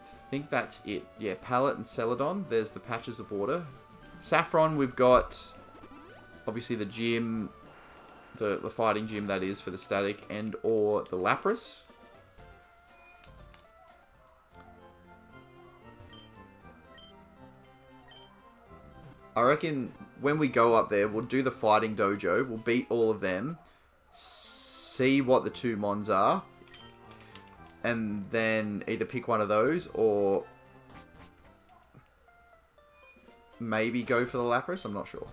I think that's it. Yeah, Pallet and Celadon. There's the patches of water. Saffron, we've got obviously the gym, the fighting gym that is for the static, and or the Lapras. I reckon when we go up there, we'll do the fighting dojo. We'll beat all of them. See what the two mons are. And then either pick one of those or maybe go for the Lapras. I'm not sure.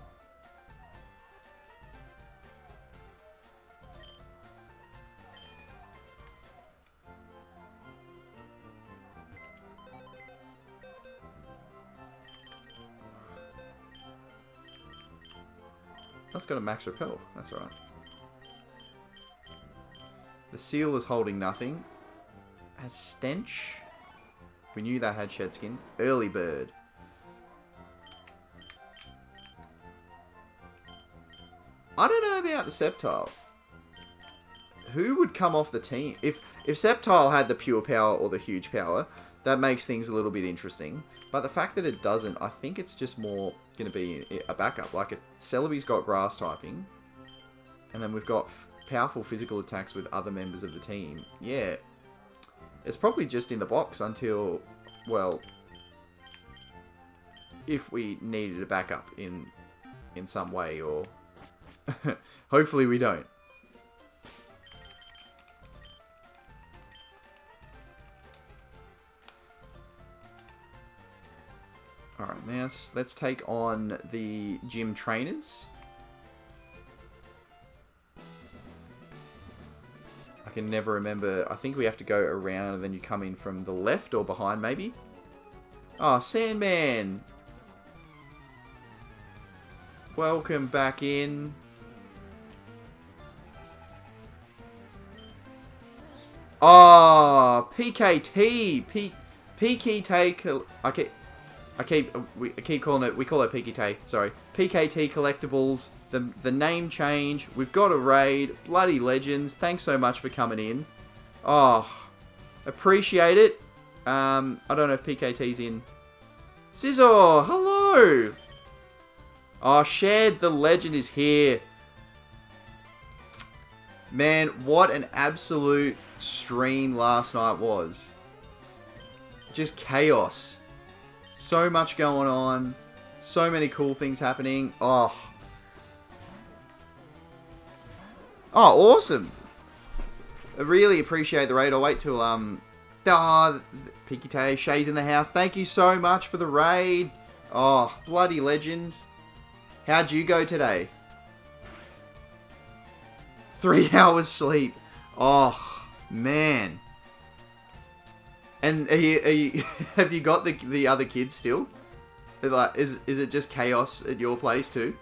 That's got a max repel. That's alright. The seal is holding nothing. Has stench. We knew that had shed skin. Early bird. I don't know about the Sceptile. Who would come off the team? If Sceptile had the pure power or the huge power, that makes things a little bit interesting. But the fact that it doesn't, I think it's just more going to be a backup. Like, Celebi's got grass typing. And then we've got powerful physical attacks with other members of the team. Yeah. It's probably just in the box until, well, if we needed a backup in some way, or hopefully we don't. Alright, now let's take on the gym trainers. I can never remember. I think we have to go around and then you come in from the left or behind, maybe? Oh, Sandman! Welcome back in. Oh, PKT! PKT... I keep calling it, we call it PKT, sorry. PKT Collectibles, the name change, we've got a raid, bloody legends, thanks so much for coming in. Oh, appreciate it. I don't know if PKT's in. Scissor, hello! Oh, Shed, the legend is here. Man, what an absolute stream last night was. Just chaos. So much going on. So many cool things happening. Oh. Oh, awesome. I really appreciate the raid. I'll wait till, Pikite, Shay's in the house. Thank you so much for the raid. Oh, bloody legend. How'd you go today? 3 hours sleep. Oh, man. And have you got the other kids still? Like, is it just chaos at your place too?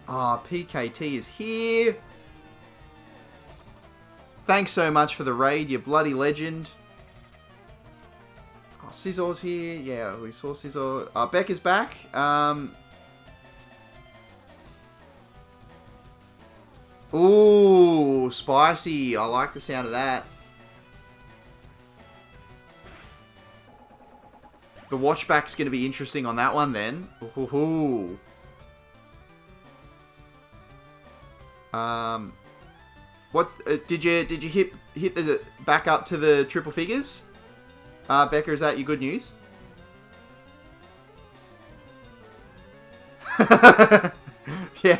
Ah, PKT is here. Thanks so much for the raid, you bloody legend. Oh, Scissor's here. Yeah, we saw Scissor. Becca's back. Ooh, spicy. I like the sound of that. The watchback's going to be interesting on that one then. Ooh. What did you hit the back up to the triple figures? Becca, is that your good news? Yeah,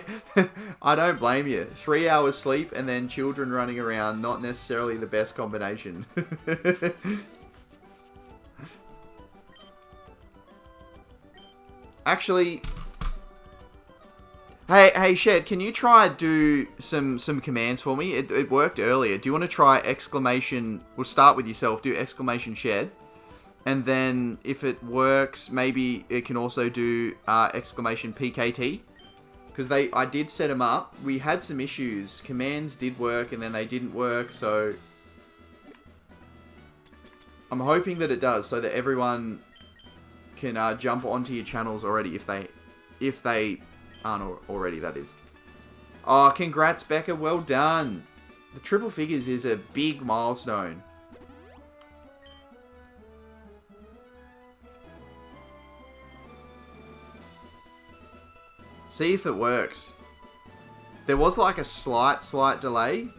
I don't blame you. 3 hours sleep and then children running around, not necessarily the best combination. Actually, hey, Shed, can you try do some commands for me? It worked earlier. Do you want to try exclamation? We'll start with yourself. Do exclamation Shed, and then if it works, maybe it can also do exclamation PKT. Because I did set them up. We had some issues. Commands did work, and then they didn't work. So I'm hoping that it does, so that everyone can jump onto your channels already if they aren't already, that is. Oh, congrats, Becca. Well done. The triple figures is a big milestone. See if it works. There was like a slight delay.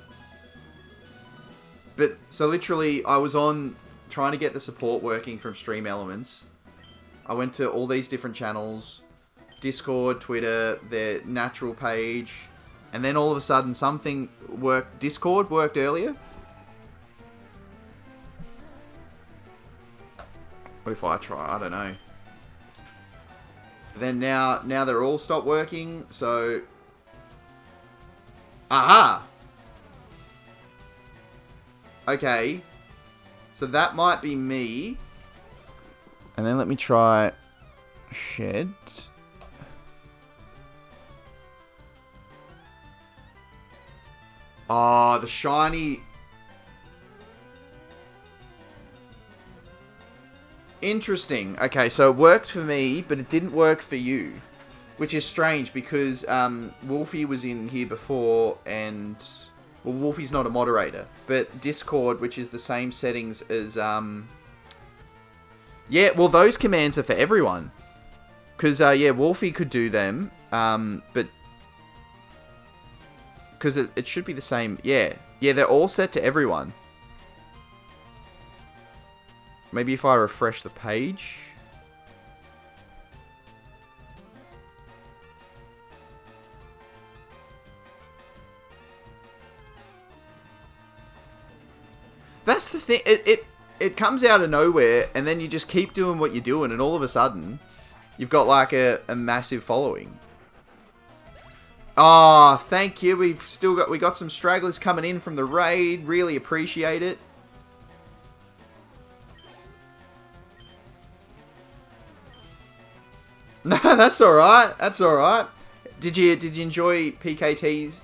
But, so literally, I was on trying to get the support working from Stream Elements. I went to all these different channels. Discord, Twitter, their natural page. And then all of a sudden something worked. Discord worked earlier. What if I try? I don't know. Then now they're all stopped working, so... Aha! Okay. So that might be me. And then let me try... Shed. Oh, the shiny... Interesting. Okay, so it worked for me, but it didn't work for you. Which is strange, because Wolfie was in here before, and... Well, Wolfie's not a moderator. But Discord, which is the same settings as... Yeah, well, those commands are for everyone. Because, yeah, Wolfie could do them, but... Because it should be the same... Yeah, they're all set to everyone. Maybe if I refresh the page. That's the thing. It comes out of nowhere, and then you just keep doing what you're doing, and all of a sudden, you've got like a massive following. Ah, oh, thank you. We got some stragglers coming in from the raid. Really appreciate it. No, that's all right. That's all right. Did you enjoy PKT's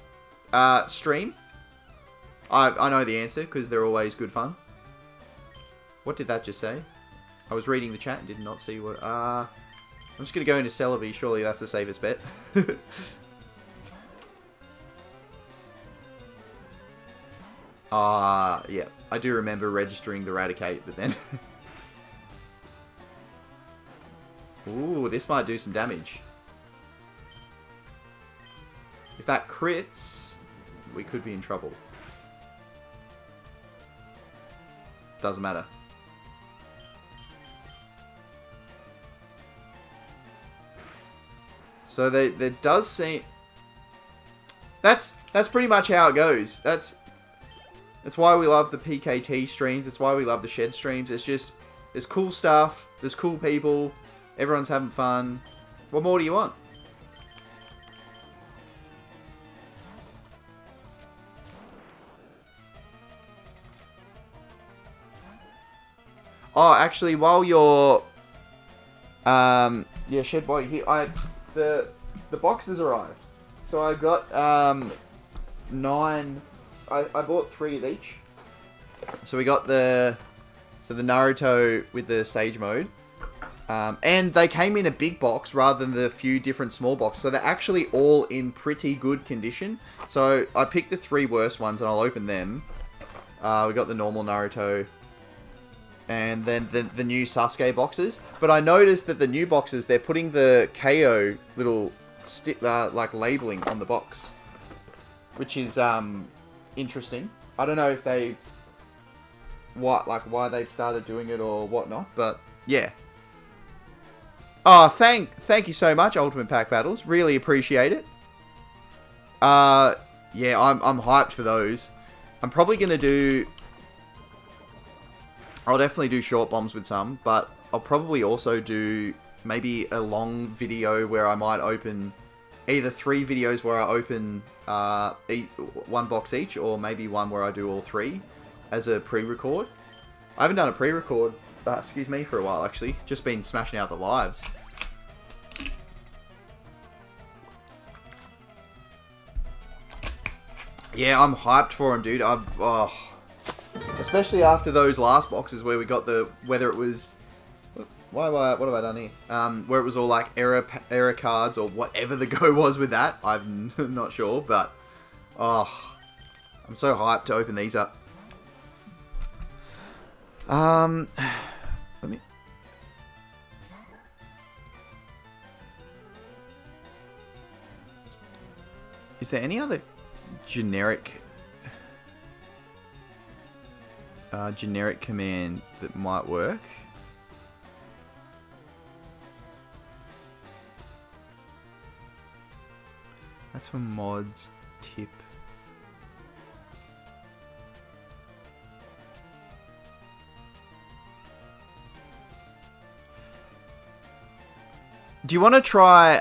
stream? I know the answer because they're always good fun. What did that just say? I was reading the chat and did not see what. I'm just gonna go into Celebi. Surely that's the safest bet. Yeah. I do remember registering the Raticate, but then. Ooh, this might do some damage. If that crits, we could be in trouble. Doesn't matter. So there does seem... That's pretty much how it goes. That's why we love the PKT streams. That's why we love the Shed streams. It's just, there's cool stuff. There's cool people. Everyone's having fun. What more do you want? Oh, actually, while you're... yeah, Shed Boy, here, the box has arrived. So I got 9. I bought 3 of each. So we got the Naruto with the Sage mode. And they came in a big box rather than the few different small boxes. So they're actually all in pretty good condition. So I picked the 3 worst ones and I'll open them. We got the normal Naruto. And then the new Sasuke boxes. But I noticed that the new boxes, they're putting the KO little like labeling on the box. Which is interesting. I don't know if they've... why they've started doing it or whatnot. But yeah. Oh, thank you so much, Ultimate Pack Battles. Really appreciate it. Yeah, I'm hyped for those. I'm probably gonna do... I'll definitely do short bombs with some, but I'll probably also do maybe a long video where I might open either 3 videos where I open 1 box each, or maybe one where I do all 3 as a pre-record. I haven't done a pre-record, excuse me, for a while actually. Just been smashing out the lives. Yeah, I'm hyped for them, dude. Especially after those last boxes where we got whether it was... what have I done here? Where it was all like error cards or whatever the go was with that. I'm not sure, but... oh, I'm so hyped to open these up. Let me... Is there any other generic command that might work? That's for mods tip. Do you want to try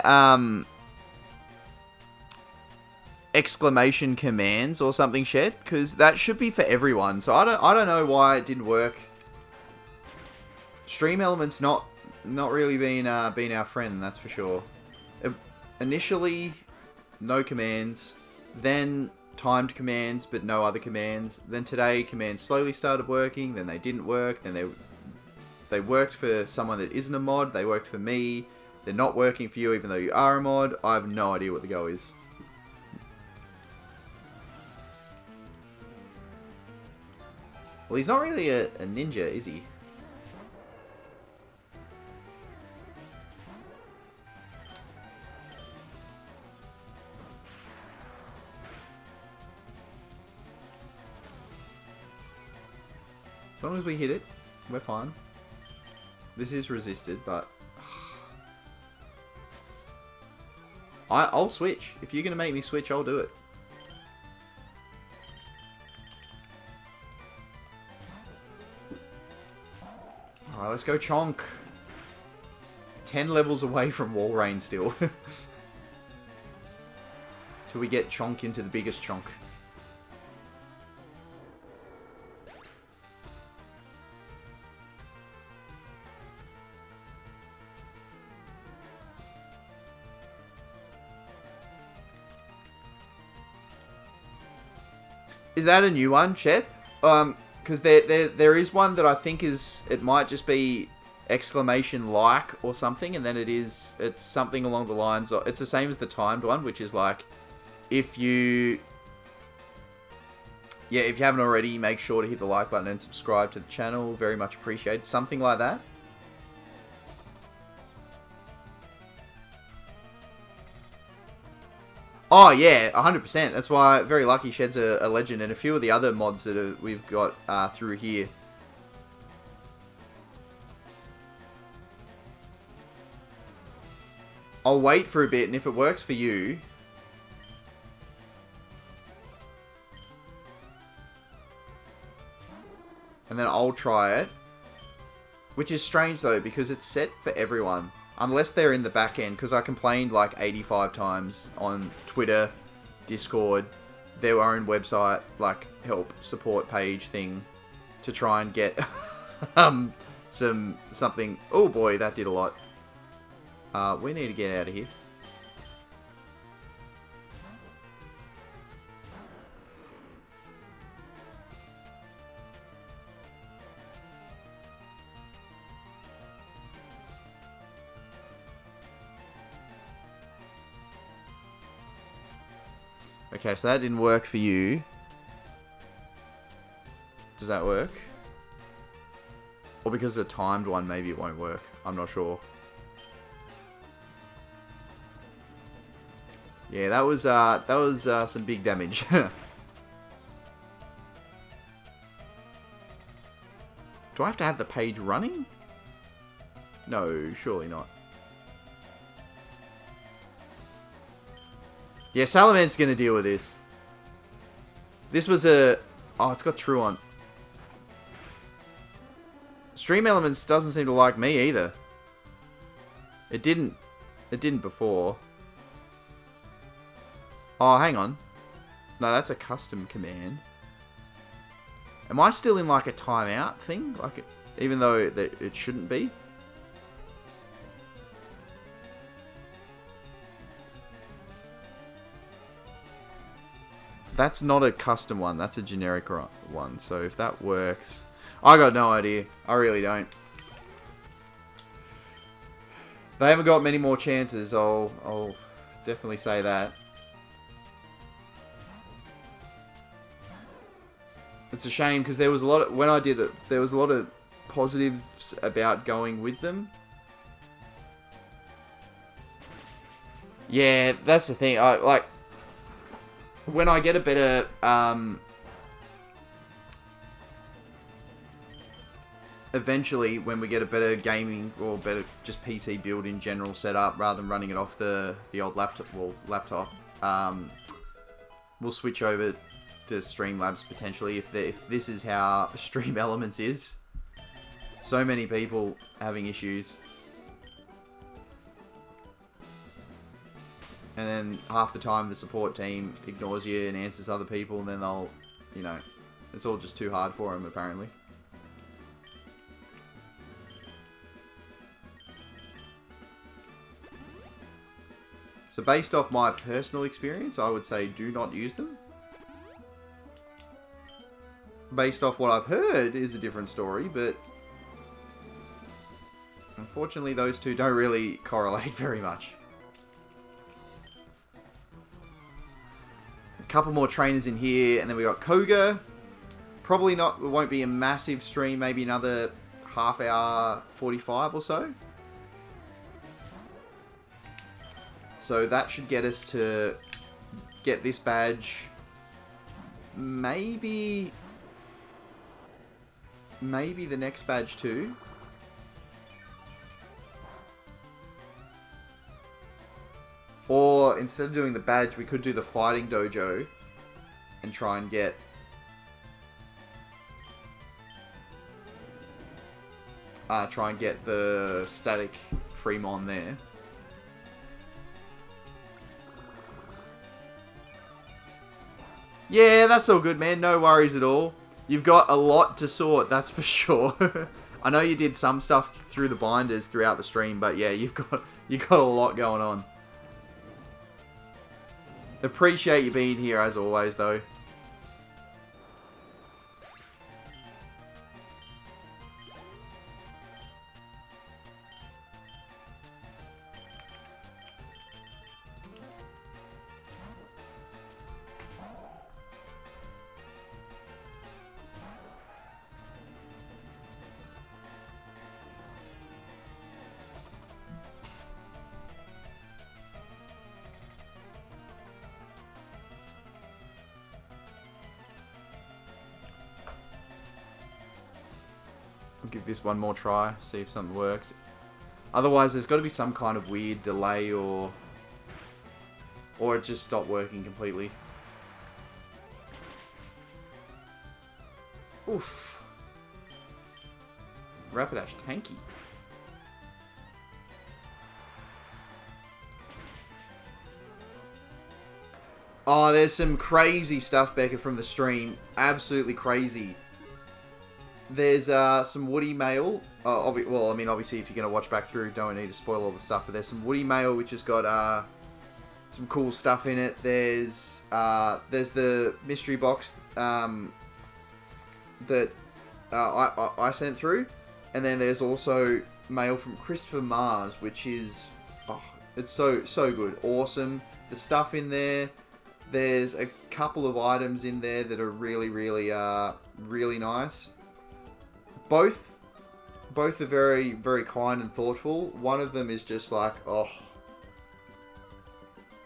exclamation commands or something, Shed? Because that should be for everyone. So I don't know why it didn't work. Stream Element's not really been our friend, that's for sure. Initially, no commands, then timed commands but no other commands. Then today commands slowly started working, then they didn't work, then they worked for someone that isn't a mod, they worked for me. They're not working for you even though you are a mod. I have no idea what the go is. Well, he's not really a ninja, is he? As long as we hit it, we're fine. This is resisted, but... I'll switch. If you're going to make me switch, I'll do it. Alright, let's go Chonk. 10 levels away from wall rain still. Till we get Chonk into the biggest chonk. Is that a new one, Chet? Because there is one that I think it might just be exclamation like or something, and then it's something along the lines of, it's the same as the timed one, which is like, if you haven't already, make sure to hit the like button and subscribe to the channel. Very much appreciated. Something like that. Oh yeah, 100%. That's why very lucky Shed's a legend, and a few of the other mods that we've got through here. I'll wait for a bit, and if it works for you, and then I'll try it. Which is strange though, because it's set for everyone. Unless they're in the back end, because I complained like 85 times on Twitter, Discord, their own website, like help support page thing, to try and get something. Oh boy, that did a lot. We need to get out of here. Okay, so that didn't work for you. Does that work? Or because it's a timed one, maybe it won't work. I'm not sure. Yeah, that was some big damage. Do I have to have the page running? No, surely not. Yeah, Salaman's gonna deal with this. This was a... Oh, it's got true on. Stream Elements doesn't seem to like me either. It didn't before. Oh, hang on. No, that's a custom command. Am I still in like a timeout thing? Like, even though it shouldn't be? That's not a custom one. That's a generic one. So if that works... I got no idea. I really don't. They haven't got many more chances. I'll definitely say that. It's a shame because there was a lot of, when I did it, there was a lot of positives about going with them. Yeah, that's the thing. I like when I get a better eventually when we get a better gaming or better just PC build in general setup rather than running it off the old laptop, we'll switch over to Streamlabs potentially if this is how Stream Elements is. So many people having issues. And then half the time the support team ignores you and answers other people, and then they'll, you know, it's all just too hard for them apparently. So based off my personal experience, I would say do not use them. Based off what I've heard is a different story, but unfortunately those two don't really correlate very much. A couple more trainers in here, and then we got Koga. Probably not, it won't be a massive stream, maybe another half hour, 45 or so. So that should get us to get this badge. Maybe the next badge too. Or instead of doing the badge, we could do the fighting dojo and try and get the static Fremon there. Yeah, that's all good, man. No worries at all. You've got a lot to sort, that's for sure. I know you did some stuff through the binders throughout the stream, but yeah, you got a lot going on. Appreciate you being here as always, though. Give this one more try, see if something works. Otherwise, there's got to be some kind of weird delay or it just stopped working completely. Oof. Rapidash tanky. Oh, there's some crazy stuff, Becca, from the stream. Absolutely crazy. There's some Woody mail. Well, I mean, obviously, if you're going to watch back through, don't need to spoil all the stuff. But there's some Woody mail, which has got some cool stuff in it. There's the mystery box that I sent through. And then there's also mail from Christopher Mars, which is... Oh, it's so good. Awesome. The stuff in there. There's a couple of items in there that are really, really nice. Both are very, very kind and thoughtful. One of them is just like, oh,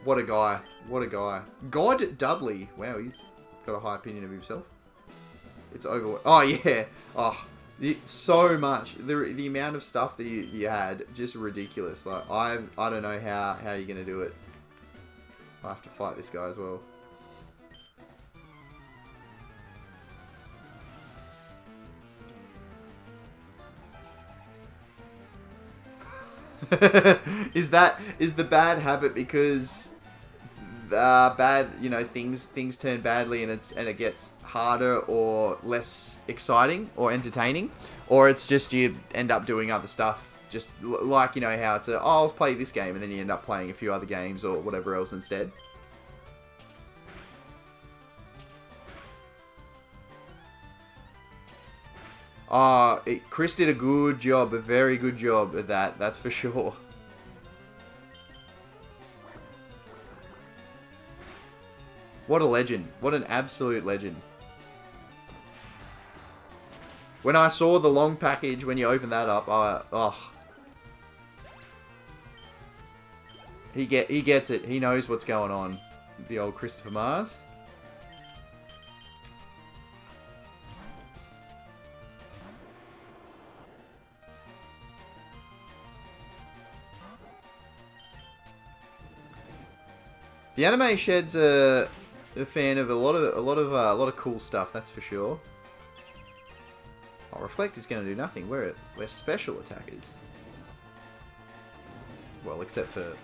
what a guy. What a guy. God Dudley. Wow, he's got a high opinion of himself. It's over. Oh, yeah. Oh, so much. The amount of stuff that you had, just ridiculous. Like, I don't know how you're going to do it. I have to fight this guy as well. Is the bad habit because bad, you know, things turn badly and it gets harder or less exciting or entertaining, or it's just you end up doing other stuff, just like, you know, how it's I'll play this game and then you end up playing a few other games or whatever else instead. Chris did a good job, a very good job at that, that's for sure. What a legend. What an absolute legend. When I saw the long package, when you open that up, he gets it. He knows what's going on. The old Christopher Mars. The anime shed's a fan of a lot of cool stuff, that's for sure. Oh, Reflect is going to do nothing. We're special attackers. Well, except for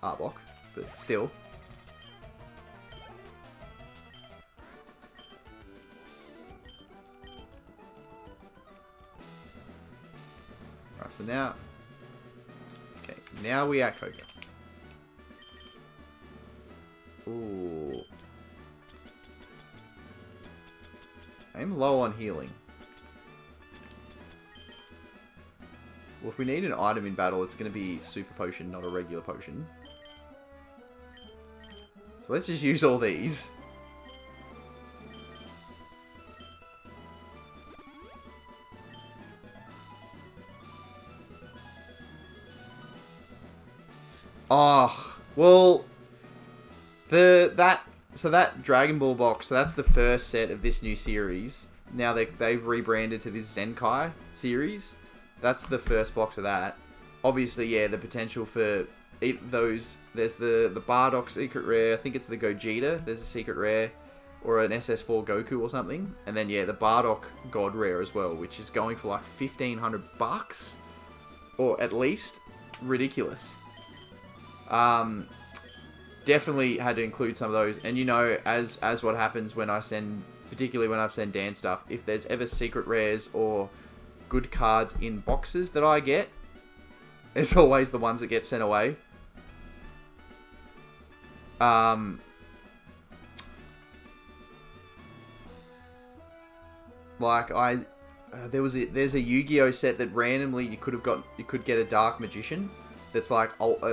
Arbok, but still. Alright, so now... Okay, now we are Koga. Ooh. I'm low on healing. Well, if we need an item in battle, it's going to be Super Potion, not a regular potion. So let's just use all these. Oh, well... So that Dragon Ball box, so that's the first set of this new series. Now they've rebranded to this Zenkai series. That's the first box of that. Obviously, yeah, the potential for those... There's the Bardock secret rare. I think it's the Gogeta. There's a secret rare. Or an SS4 Goku or something. And then, yeah, the Bardock God rare as well, which is going for like $1,500. Or at least. Ridiculous. Definitely had to include some of those. And you know, as what happens when I send, particularly when I send Dan stuff, if there's ever secret rares or good cards in boxes that I get, it's always the ones that get sent away. Like there's a Yu-Gi-Oh set that randomly you could get a Dark Magician. That's like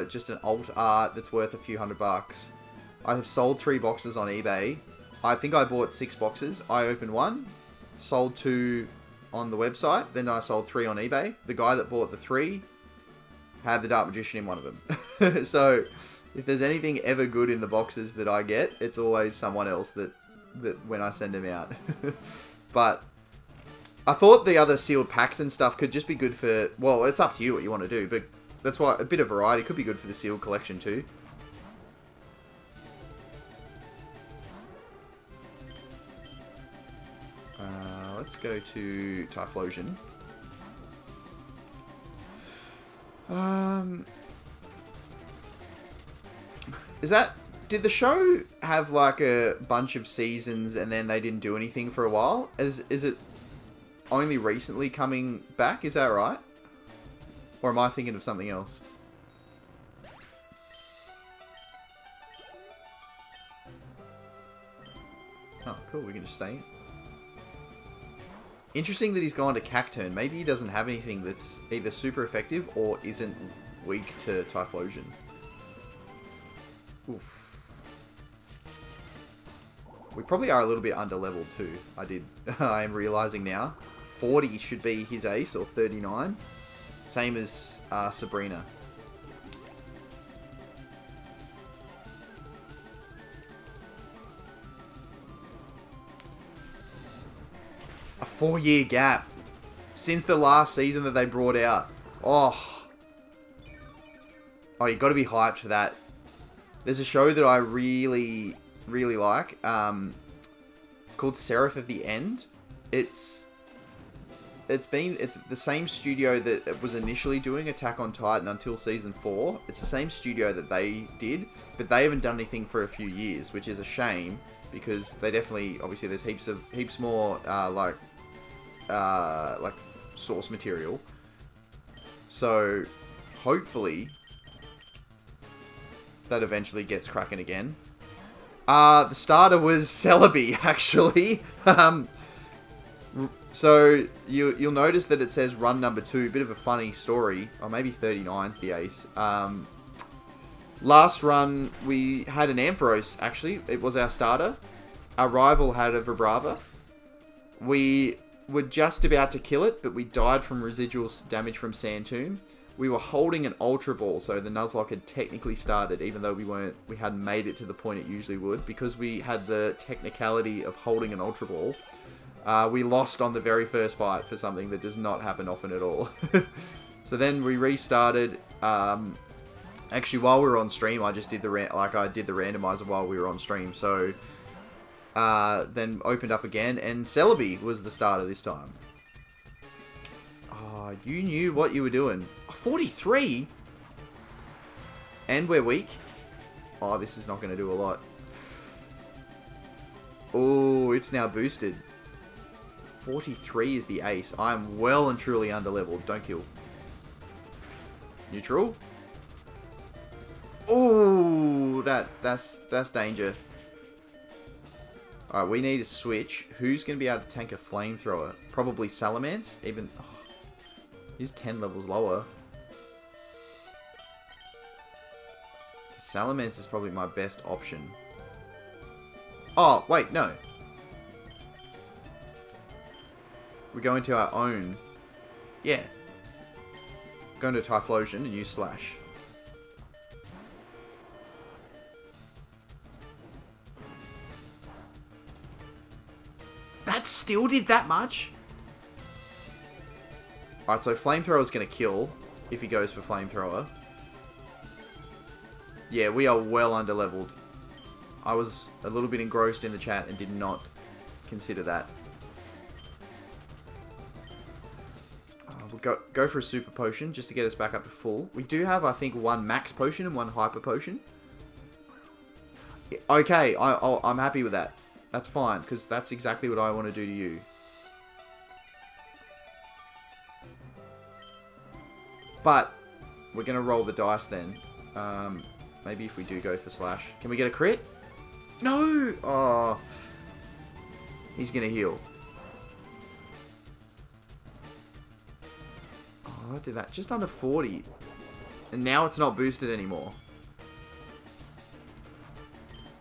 just an alt art that's worth a few $100. I have sold 3 boxes on eBay. I think I bought 6 boxes. I opened 1, sold 2 on the website, then I sold 3 on eBay. The guy that bought the 3 had the Dark Magician in one of them. So if there's anything ever good in the boxes that I get, it's always someone else that when I send them out. But I thought the other sealed packs and stuff could just be good for... Well, it's up to you what you want to do, but that's why a bit of variety could be good for the sealed collection too. Let's go to Typhlosion. Did the show have like a bunch of seasons and then they didn't do anything for a while? Is it only recently coming back? Is that right? Or am I thinking of something else? Oh, cool. We can just stay. Interesting that he's gone to Cacturn. Maybe he doesn't have anything that's either super effective or isn't weak to Typhlosion. Oof. We probably are a little bit under leveled too. I am realizing now. 40 should be his ace, or 39. Same as Sabrina. A 4-year gap since the last season that they brought out. Oh, you got to be hyped for that. There's a show that I really like. It's called Seraph of the End. It's the same studio that was initially doing Attack on Titan until season 4. It's the same studio that they did, but they haven't done anything for a few years, which is a shame because they definitely, obviously, there's heaps more like source material. So hopefully that eventually gets cracking again. The starter was Celebi, actually. So you'll notice that it says run number 2. Bit of a funny story. Or maybe 39's the ace. Last run we had an Ampharos, actually. It was our starter. Our rival had a Vibrava. We were just about to kill it, but we died from residual damage from Sand Tomb. We were holding an Ultra Ball, so the Nuzlocke had technically started, even though we hadn't made it to the point it usually would, because we had the technicality of holding an Ultra Ball. We lost on the very first fight for something that does not happen often at all. So then we restarted. Actually, while we were on stream, I just did the randomizer while we were on stream. So then opened up again, and Celebi was the starter this time. Oh, you knew what you were doing. 43? And we're weak? Oh, this is not going to do a lot. Oh, it's now boosted. 43 is the ace. I'm well and truly underleveled. Don't kill. Neutral? Oh, that's danger. Alright, we need a switch. Who's going to be able to tank a flamethrower? Probably Salamence? Even... Oh, he's 10 levels lower. Salamence is probably my best option. Oh, wait, no. We go into our own. Yeah. Go into Typhlosion and use Slash. That still did that much? Alright, so Flamethrower is going to kill if he goes for Flamethrower. Yeah, we are well underleveled. I was a little bit engrossed in the chat and did not consider that. We'll go for a Super Potion just to get us back up to full. We do have, I think, one Max Potion and one Hyper Potion. Okay, I'm happy with that. That's fine, because that's exactly what I want to do to you. But we're going to roll the dice then. Maybe if we do go for Slash. Can we get a crit? No! Oh. He's going to heal. Oh, I did that. Just under 40. And now it's not boosted anymore.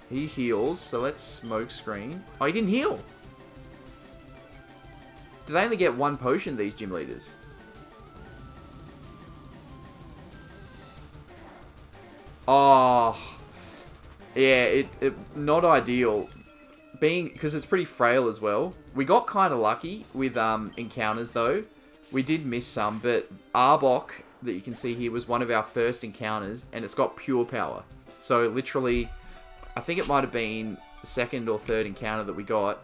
He heals, so let's smoke screen. Oh, he didn't heal! Do they only get one potion, these gym leaders? Oh, yeah, it not ideal. Because it's pretty frail as well. We got kind of lucky with encounters though. We did miss some, but Arbok, that you can see here, was one of our first encounters, and it's got pure power. So literally, I think it might have been the second or third encounter that we got,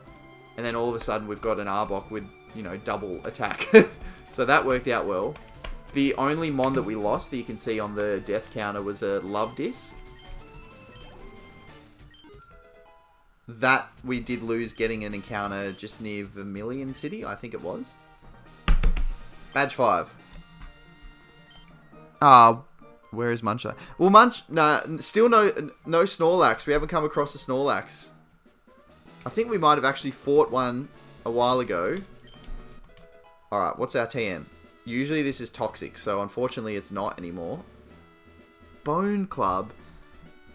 and then all of a sudden we've got an Arbok with, you know, double attack. So that worked out well. The only mon that we lost that you can see on the death counter was a Love Disc. That we did lose getting an encounter just near Vermilion City, I think it was. Badge 5. Where is Munch? Well, Munch, nah, still no Snorlax. We haven't come across a Snorlax. I think we might have actually fought one a while ago. Alright, what's our TM? Usually this is toxic, so unfortunately it's not anymore. Bone Club.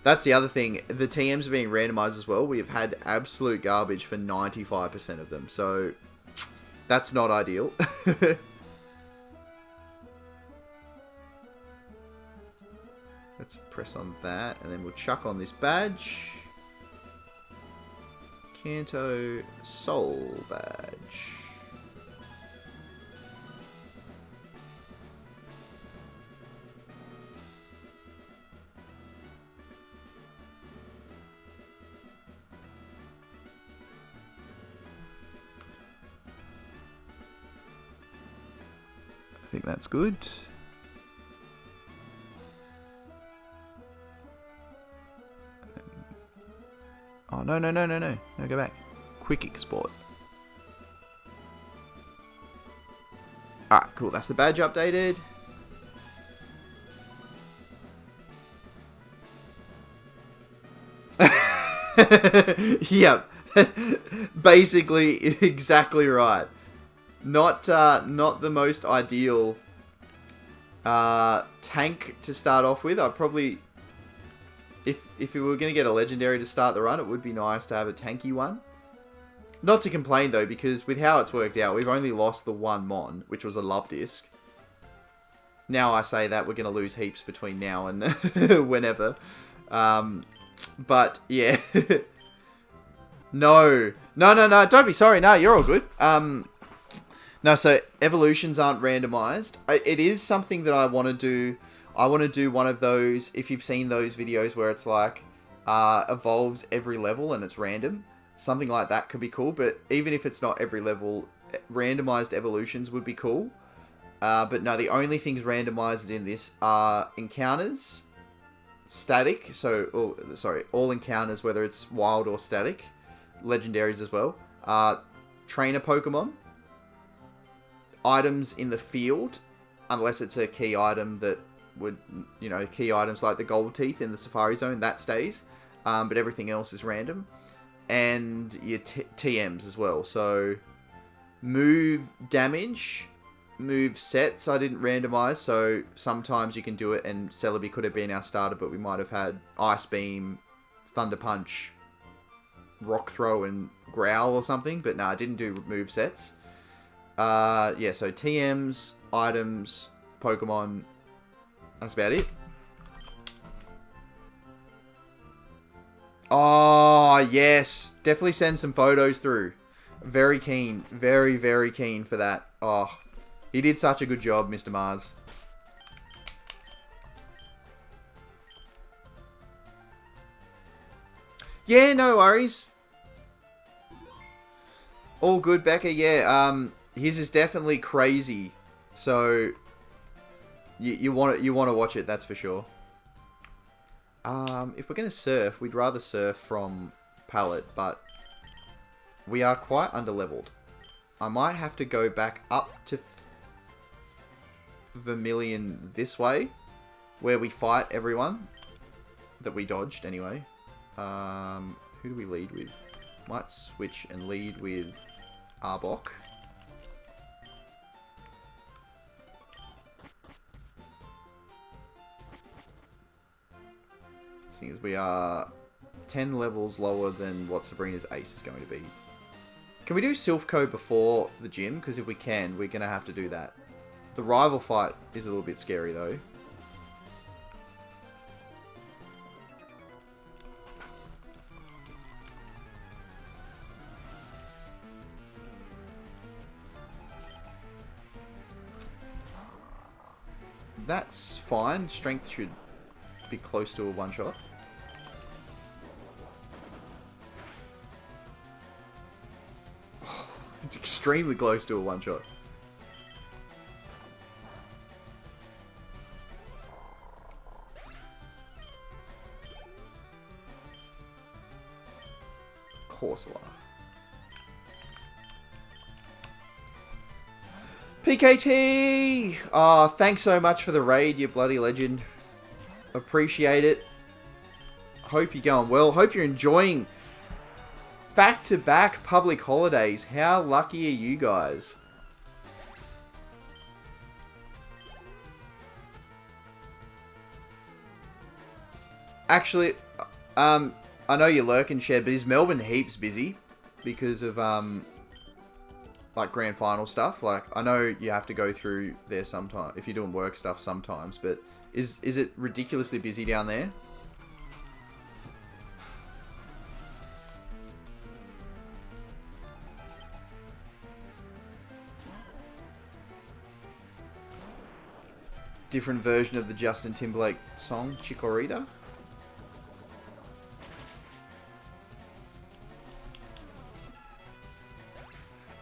That's the other thing. The TMs are being randomized as well. We've had absolute garbage for 95% of them. So, that's not ideal. Let's press on that. And then we'll chuck on this badge. Kanto Soul Badge. I think that's good. Oh, no. No, go back. Quick export. Alright, cool. That's the badge updated. Yep. Basically, exactly right. Not the most ideal tank to start off with. I'd probably, if we were going to get a legendary to start the run, it would be nice to have a tanky one. Not to complain though, because with how it's worked out, we've only lost the one Mon, which was a love disc. Now I say that we're going to lose heaps between now and whenever. But yeah. No, don't be sorry. No, you're all good. No, so evolutions aren't randomized. It is something that I want to do. I want to do one of those, if you've seen those videos where it's like, evolves every level and it's random. Something like that could be cool, but even if it's not every level, randomized evolutions would be cool. But no, the only things randomized in this are encounters, static, all encounters, whether it's wild or static, legendaries as well, trainer Pokemon, items in the field, unless it's a key item that would, key items like the gold teeth in the Safari Zone, that stays, but everything else is random, and your TMs as well. So move damage, move sets I didn't randomize, so sometimes you can do it, and Celebi could have been our starter, but we might have had Ice Beam, Thunder Punch, Rock Throw, and Growl or something, but no, I didn't do move sets. Yeah, so TMs, items, Pokemon, that's about it. Oh, yes. Definitely send some photos through. Very keen. Very, very keen for that. Oh, he did such a good job, Mr. Mars. Yeah, no worries. All good, Becca. Yeah, his is definitely crazy. So you want to watch it, that's for sure. If we're going to surf, we'd rather surf from pallet, but we are quite underleveled. I might have to go back up to Vermilion this way, where we fight everyone that we dodged anyway. Who do we lead with? Might switch and lead with Arbok. Seeing as we are 10 levels lower than what Sabrina's ace is going to be. Can we do Silphco before the gym? Because if we can, we're going to have to do that. The rival fight is a little bit scary though. That's fine. Strength should be close to a one-shot. It's extremely close to a one-shot. Corsola. PKT! Oh, thanks so much for the raid, you bloody legend. Appreciate it. Hope you're going well. Hope you're enjoying back-to-back public holidays. How lucky are you guys? Actually, I know you're lurking, Shed, but is Melbourne heaps busy because of like grand final stuff? Like, I know you have to go through there sometime if you're doing work stuff sometimes, but is it ridiculously busy down there? Different version of the Justin Timberlake song, Chikorita.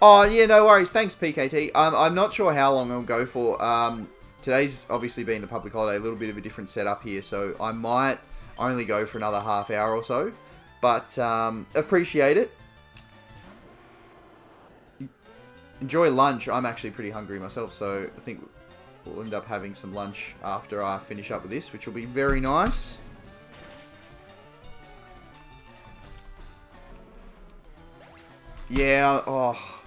Oh, yeah, no worries. Thanks, PKT. I'm not sure how long I'll go for. Today's obviously been the public holiday, a little bit of a different setup here, so I might only go for another half hour or so. But appreciate it. Enjoy lunch. I'm actually pretty hungry myself, so I think we'll end up having some lunch after I finish up with this, which will be very nice. Yeah, oh.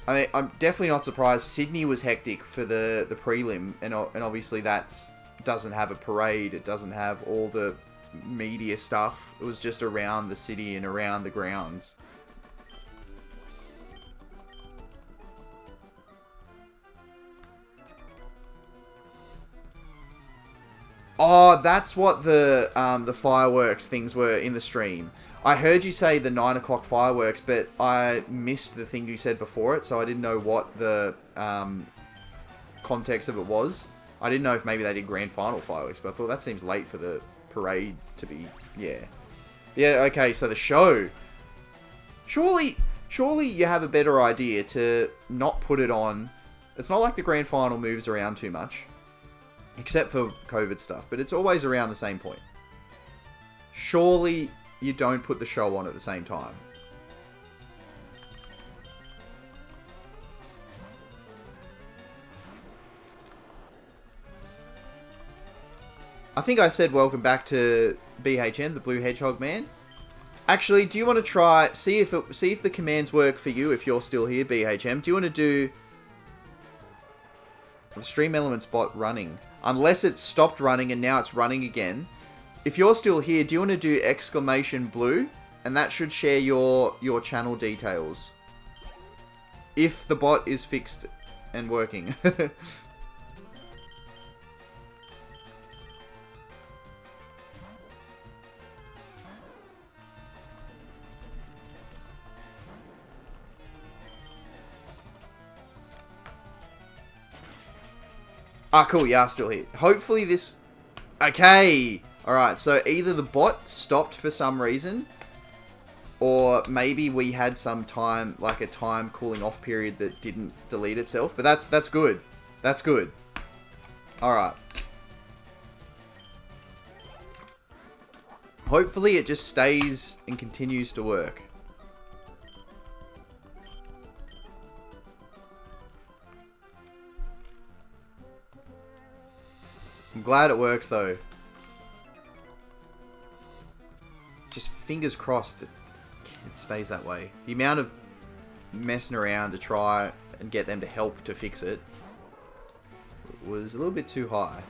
I mean, I'm definitely not surprised. Sydney was hectic for the prelim, and obviously that doesn't have a parade. It doesn't have all the media stuff. It was just around the city and around the grounds. Oh, that's what the fireworks things were in the stream. I heard you say the 9 o'clock fireworks, but I missed the thing you said before it, so I didn't know what the context of it was. I didn't know if maybe they did grand final fireworks, but I thought that seems late for the parade to be, yeah. Yeah, okay, so the show. Surely you have a better idea to not put it on. It's not like the grand final moves around too much. Except for COVID stuff, but it's always around the same point. Surely you don't put the show on at the same time. I think I said welcome back to BHM, the Blue Hedgehog Man. Actually, do you want to try, see if the commands work for you if you're still here, BHM? Do you want to do the stream elements bot running? Unless it's stopped running and now it's running again. If you're still here, do you want to do !blue? And that should share your channel details. If the bot is fixed and working. Ah, cool, yeah, still here. Hopefully this... Okay! Alright, so either the bot stopped for some reason, or maybe we had some time, like a time cooling off period that didn't delete itself. But that's good. That's good. Alright. Hopefully it just stays and continues to work. I'm glad it works though. Just fingers crossed it stays that way. The amount of messing around to try and get them to help to fix it was a little bit too high.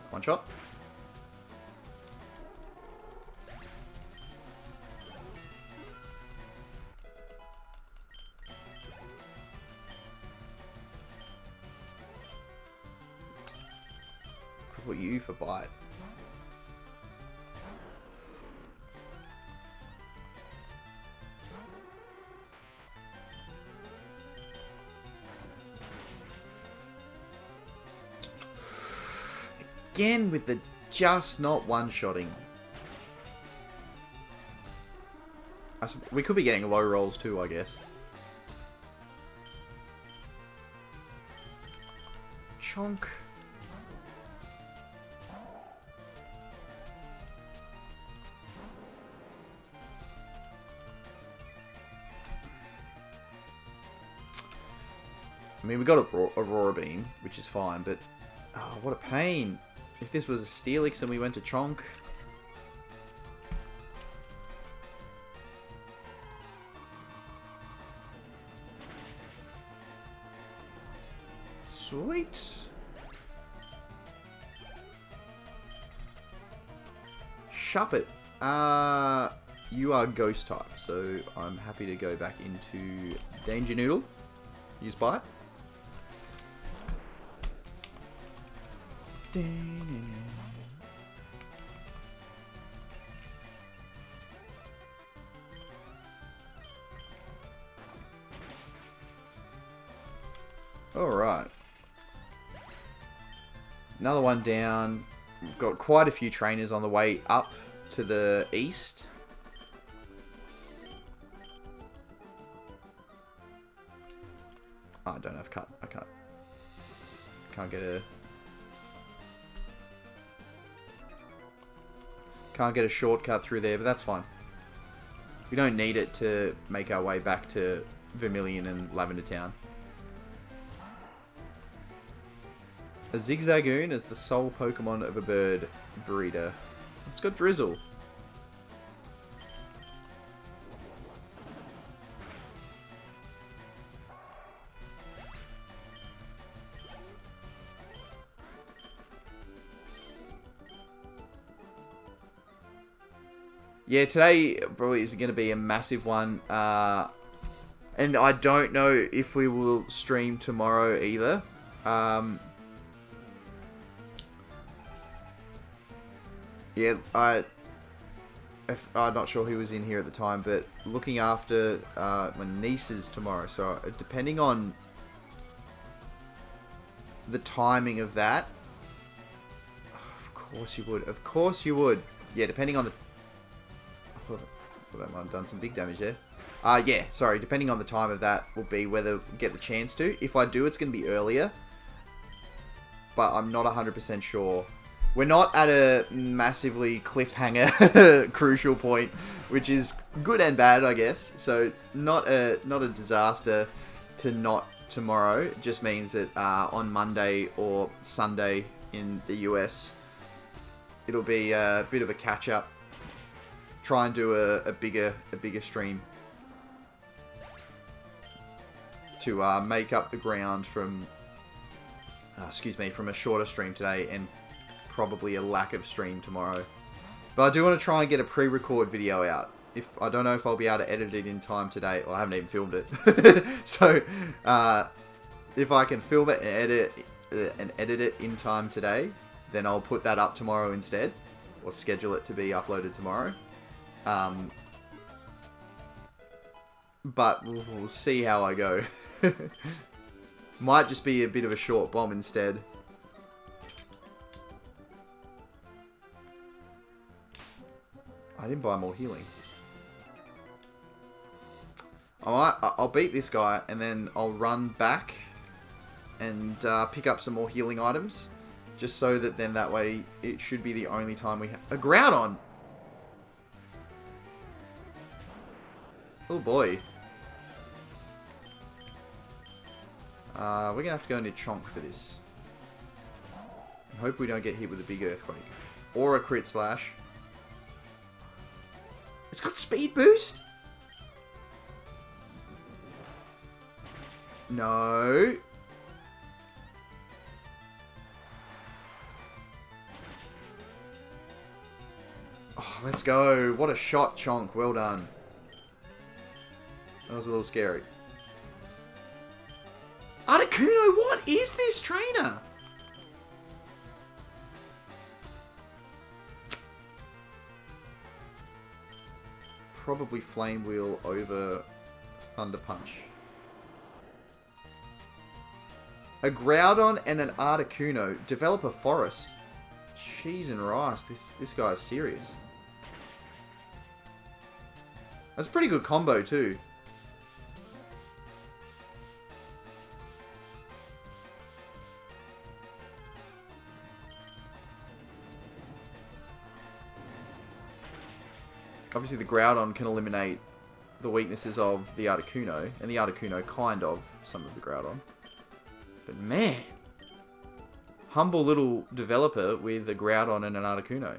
One shot. What you for bite? Again with the just not one-shotting. We could be getting low rolls too, I guess. Chonk. I mean, we got Aurora Beam, which is fine, but... Oh, what a pain. If this was a Steelix and we went to Chonk... Sweet. Shuppet. You are ghost type, so I'm happy to go back into Danger Noodle. Use Bite. Alright. Another one down. We've got quite a few trainers on the way up to the east. Oh, I don't have cut. I can't get a shortcut through there, but that's fine. We don't need it to make our way back to Vermilion and Lavender Town. A Zigzagoon is the sole Pokemon of a bird breeder. It's got Drizzle. Yeah, today probably is going to be a massive one. And I don't know if we will stream tomorrow either. Yeah, I'm not sure who was in here at the time, but looking after my nieces tomorrow. So depending on the timing of that, of course you would. Of course you would. Yeah, depending on the. I thought that might have done some big damage there. Yeah, sorry. Depending on the time of that will be whether we get the chance to. If I do, it's going to be earlier, but I'm not 100% sure. We're not at a massively cliffhanger crucial point, which is good and bad, I guess. So it's not a disaster to not tomorrow. It just means that on Monday or Sunday in the US, it'll be a bit of a catch up. Try and do a bigger stream to make up the ground from from a shorter stream today and probably a lack of stream tomorrow. But I do want to try and get a pre-record video out. I don't know if I'll be able to edit it in time today. Well, I haven't even filmed it. So if I can film it and edit it in time today, then I'll put that up tomorrow instead, or schedule it to be uploaded tomorrow. But we'll see how I go. Might just be a bit of a short bomb instead. I didn't buy more healing. I'll beat this guy and then I'll run back and pick up some more healing items. Just so that then that way it should be the only time we have a Groudon. Oh boy. We're going to have to go into Chonk for this. I hope we don't get hit with a big earthquake. Or a crit slash. It's got speed boost? No. Oh, let's go. What a shot, Chonk. Well done. That was a little scary. Articuno, what is this trainer? Probably Flame Wheel over Thunder Punch. A Groudon and an Articuno develop a forest. Cheese and rice. This guy's serious. That's a pretty good combo too. Obviously the Groudon can eliminate the weaknesses of the Articuno, and the Articuno kind of some of the Groudon. But man, humble little developer with a Groudon and an Articuno.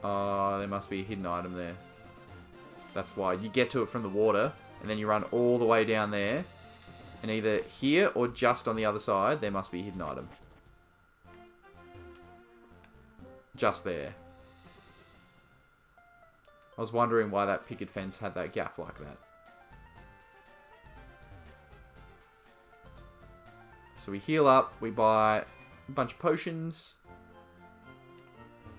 Oh, there must be a hidden item there. That's why. You get to it from the water, and then you run all the way down there, And either here or just on the other side, there must be a hidden item. Just there. I was wondering why that picket fence had that gap like that. So we heal up, we buy a bunch of potions.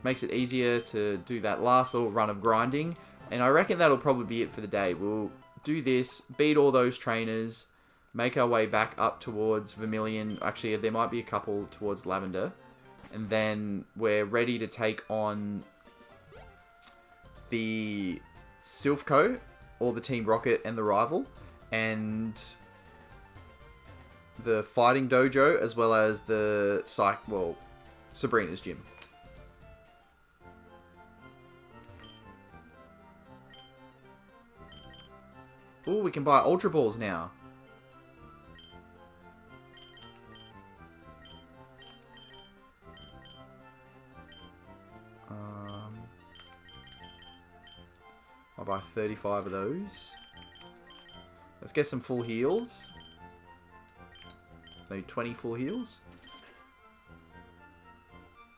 Makes it easier to do that last little run of grinding. And I reckon that'll probably be it for the day. We'll do this, beat all those trainers, make our way back up towards Vermilion. Actually, there might be a couple towards Lavender. And then we're ready to take on the Silphco, or the Team Rocket and the Rival, and the Fighting Dojo, as well as the Sabrina's gym. Ooh, we can buy Ultra Balls now. I'll buy 35 of those. Let's get some full heals. Maybe 20 full heals.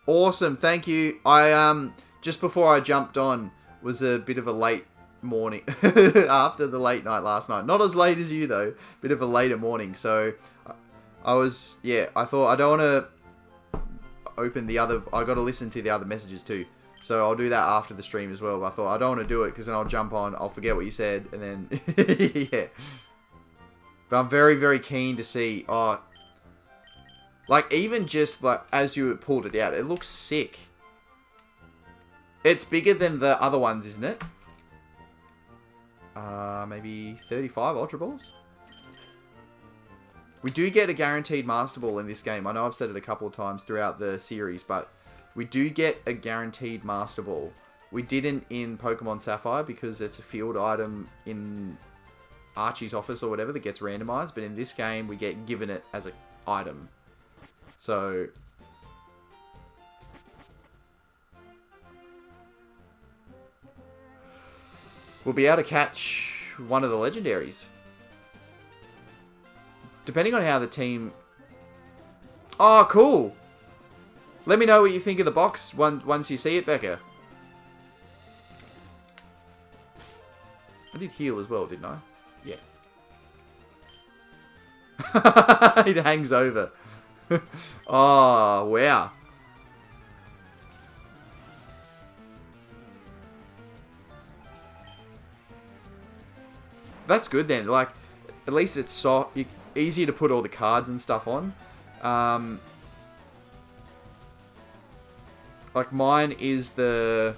Awesome, thank you. I just before I jumped on was a bit of a late morning after the late night last night. Not as late as you though, bit of a later morning. So I was, yeah, I thought I don't want to open the other, I got to listen to the other messages too. So I'll do that after the stream as well. But I thought I don't want to do it because then I'll jump on, I'll forget what you said, and then yeah. But I'm very, very keen to see. Oh, like even just like as you pulled it out, it looks sick. It's bigger than the other ones, isn't it? Maybe 35 Ultra Balls. We do get a guaranteed Master Ball in this game. I know I've said it a couple of times throughout the series, but we do get a guaranteed Master Ball. We didn't in Pokemon Sapphire because it's a field item in Archie's office or whatever that gets randomized. But in this game, we get given it as an item. So we'll be able to catch one of the legendaries. Depending on how the team... Oh, cool! Let me know what you think of the box once you see it, Becca. I did heal as well, didn't I? Yeah. It hangs over. Oh, wow. That's good then. Like, at least it's soft, easier to put all the cards and stuff on. Like mine is the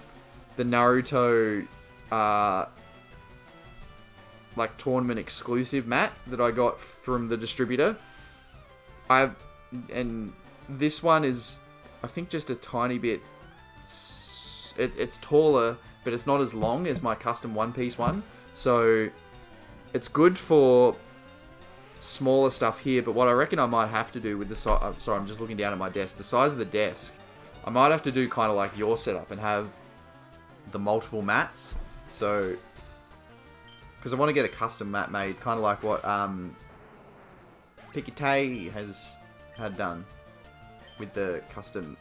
Naruto like tournament exclusive mat that I got from the distributor. And this one is, I think, just a tiny bit. It's taller, but it's not as long as my custom One Piece one. So it's good for smaller stuff here. But what I reckon I might have to do with the size, sorry, I'm just looking down at my desk. The size of the desk, I might have to do kind of like your setup and have the multiple mats. So, because I want to get a custom mat made, kind of like what Pikete had done with the custom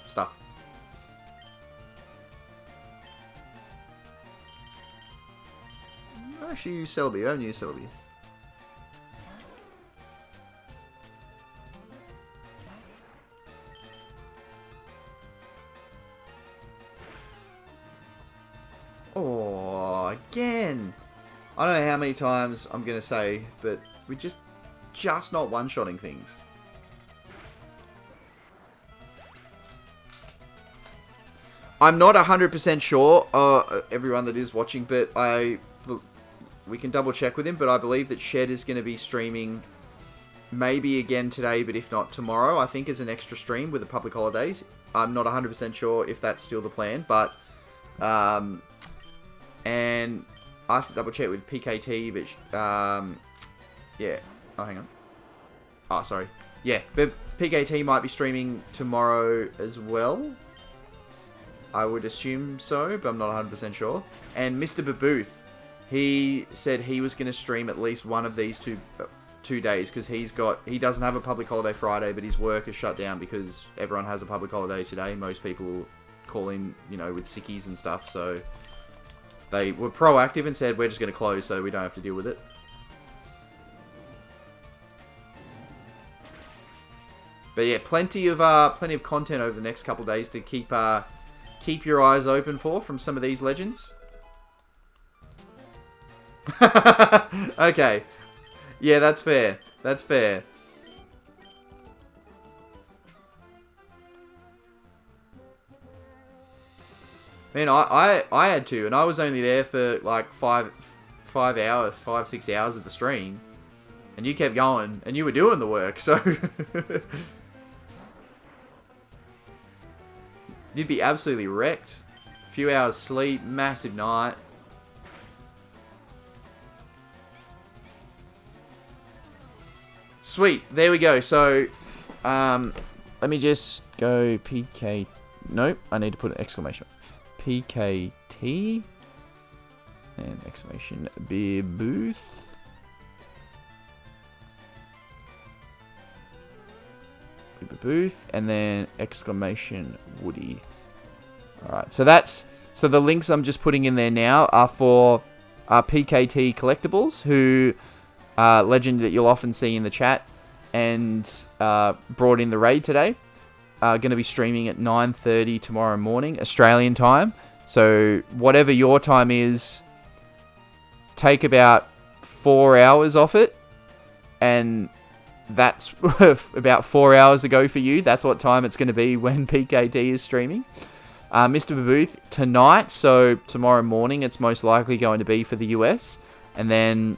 stuff. I actually use Celebi. I don't use Celebi. Oh, again. I don't know how many times I'm going to say, but we're just not one-shotting things. I'm not 100% sure, everyone that is watching, but we can double check with him, but I believe that Shed is going to be streaming maybe again today, but if not tomorrow, I think as an extra stream with the public holidays. I'm not 100% sure if that's still the plan, but and I have to double check with PKT, but yeah. Oh, hang on. Oh, sorry. Yeah, but PKT might be streaming tomorrow as well. I would assume so, but I'm not 100% sure. And Mr. Babooth he said he was going to stream at least one of these two days because he doesn't have a public holiday Friday, but his work is shut down because everyone has a public holiday today. Most people call in, you know, with sickies and stuff, so they were proactive and said we're just going to close so we don't have to deal with it. But yeah, plenty of content over the next couple of days to keep your eyes open for from some of these legends. Okay. Yeah, that's fair. That's fair. Man, I had to, and I was only there for like 5, 6 hours of the stream. And you kept going, and you were doing the work, so... You'd be absolutely wrecked. A few hours sleep, massive night. Sweet, there we go. So, let me just go PK... Nope, I need to put an exclamation. PKT. And exclamation beer booth. Booth, and then exclamation Woody. Alright, so the links I'm just putting in there now are for PKT Collectibles, who legend that you'll often see in the chat, and brought in the raid today. Going to be streaming at 9:30 tomorrow morning, Australian time. So whatever your time is, take about 4 hours off it, and that's about 4 hours ago for you. That's what time it's going to be when PKT is streaming. Mr. Booth tonight, so tomorrow morning, it's most likely going to be for the US. And then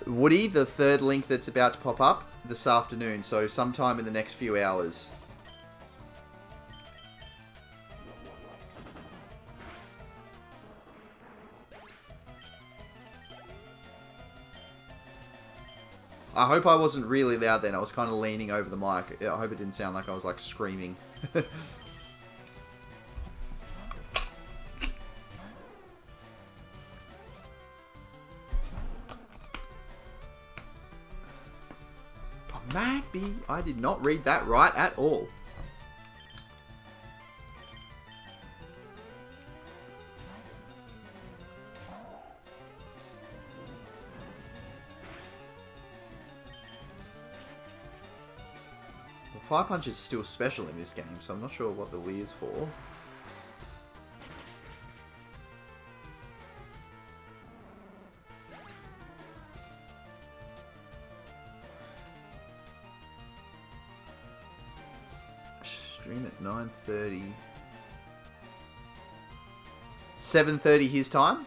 Woody, the third link that's about to pop up this afternoon, so sometime in the next few hours. I hope I wasn't really loud then. I was kind of leaning over the mic. I hope it didn't sound like I was like screaming. Oh, might be. I did not read that right at all. Fire Punch is still special in this game, so I'm not sure what the Wii is for. Stream at 9:30. 7:30 his time?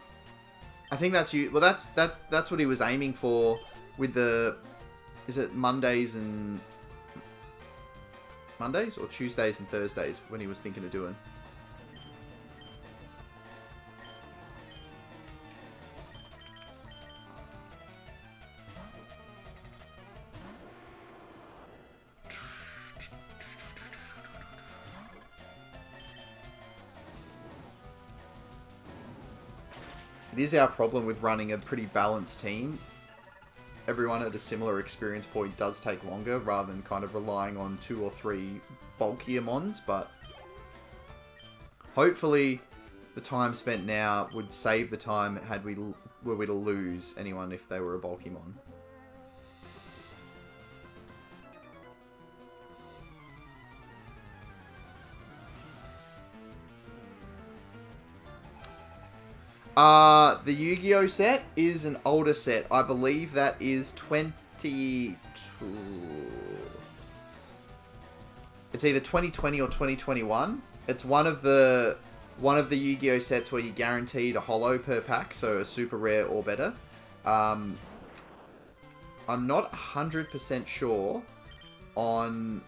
I think that's you. Well, that's what he was aiming for with the... Is it Mondays or Tuesdays and Thursdays when he was thinking of doing? It is our problem with running a pretty balanced team. Everyone at a similar experience point does take longer rather than kind of relying on 2 or 3 bulkier mons, but hopefully the time spent now would save the time were we to lose anyone if they were a bulky mon. The Yu-Gi-Oh set is an older set. I believe that is 22. It's either 2020 or 2021. It's one of the Yu-Gi-Oh sets where you're guaranteed a holo per pack, so a super rare or better. I'm not 100% sure on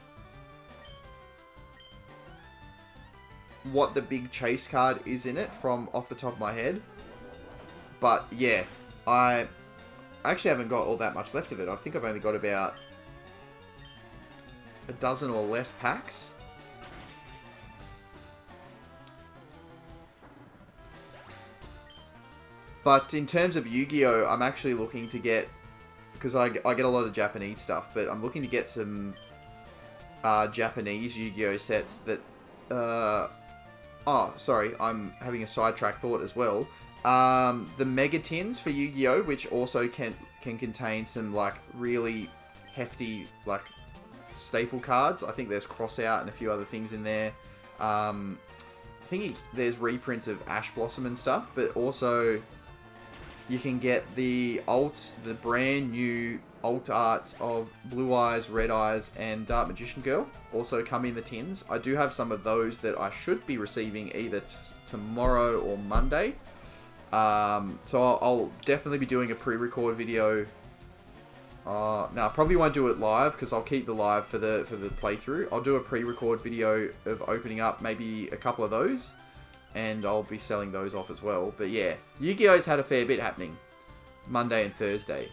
what the big chase card is in it from off the top of my head. But yeah, I actually haven't got all that much left of it. I think I've only got about a dozen or less packs. But in terms of Yu-Gi-Oh, I'm actually looking to get, because I get a lot of Japanese stuff, but I'm looking to get some Japanese Yu-Gi-Oh sets that... oh, sorry, I'm having a sidetrack thought as well. The Mega Tins for Yu-Gi-Oh, which also can contain some, like, really hefty, like, staple cards. I think there's Crossout and a few other things in there. I think there's reprints of Ash Blossom and stuff, but also you can get the brand new alt arts of Blue Eyes, Red Eyes, and Dark Magician Girl also come in the tins. I do have some of those that I should be receiving either tomorrow or Monday. So I'll definitely be doing a pre-record video. No, I probably won't do it live because I'll keep the live for the playthrough. I'll do a pre-record video of opening up maybe a couple of those, and I'll be selling those off as well. But yeah, Yu-Gi-Oh's had a fair bit happening Monday and Thursday.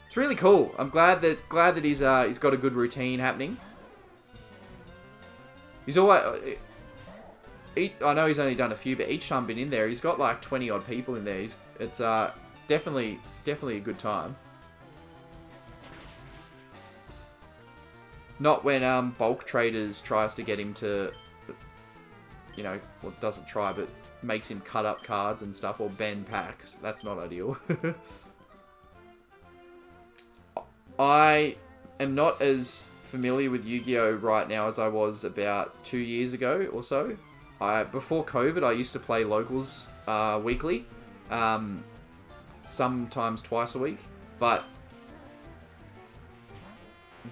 It's really cool. I'm glad that he's got a good routine happening. He's always... I know he's only done a few, but each time I've been in there, he's got like 20 odd people in there. It's definitely a good time. Not when Bulk Traders tries to get him to, you know, well, doesn't try, but makes him cut up cards and stuff, or bend packs. That's not ideal. I am not as familiar with Yu-Gi-Oh right now as I was about 2 years ago or so. Before COVID, I used to play locals weekly, sometimes twice a week, but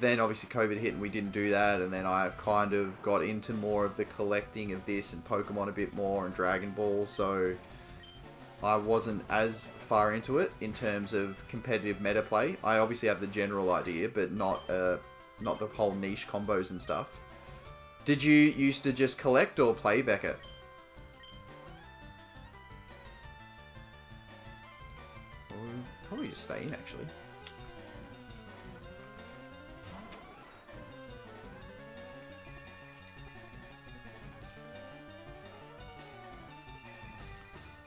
then obviously COVID hit and we didn't do that, and then I kind of got into more of the collecting of this and Pokemon a bit more and Dragon Ball, so I wasn't as far into it in terms of competitive meta play. I obviously have the general idea, but not the whole niche combos and stuff. Did you used to just collect or play, Becca? Probably just stay in, actually.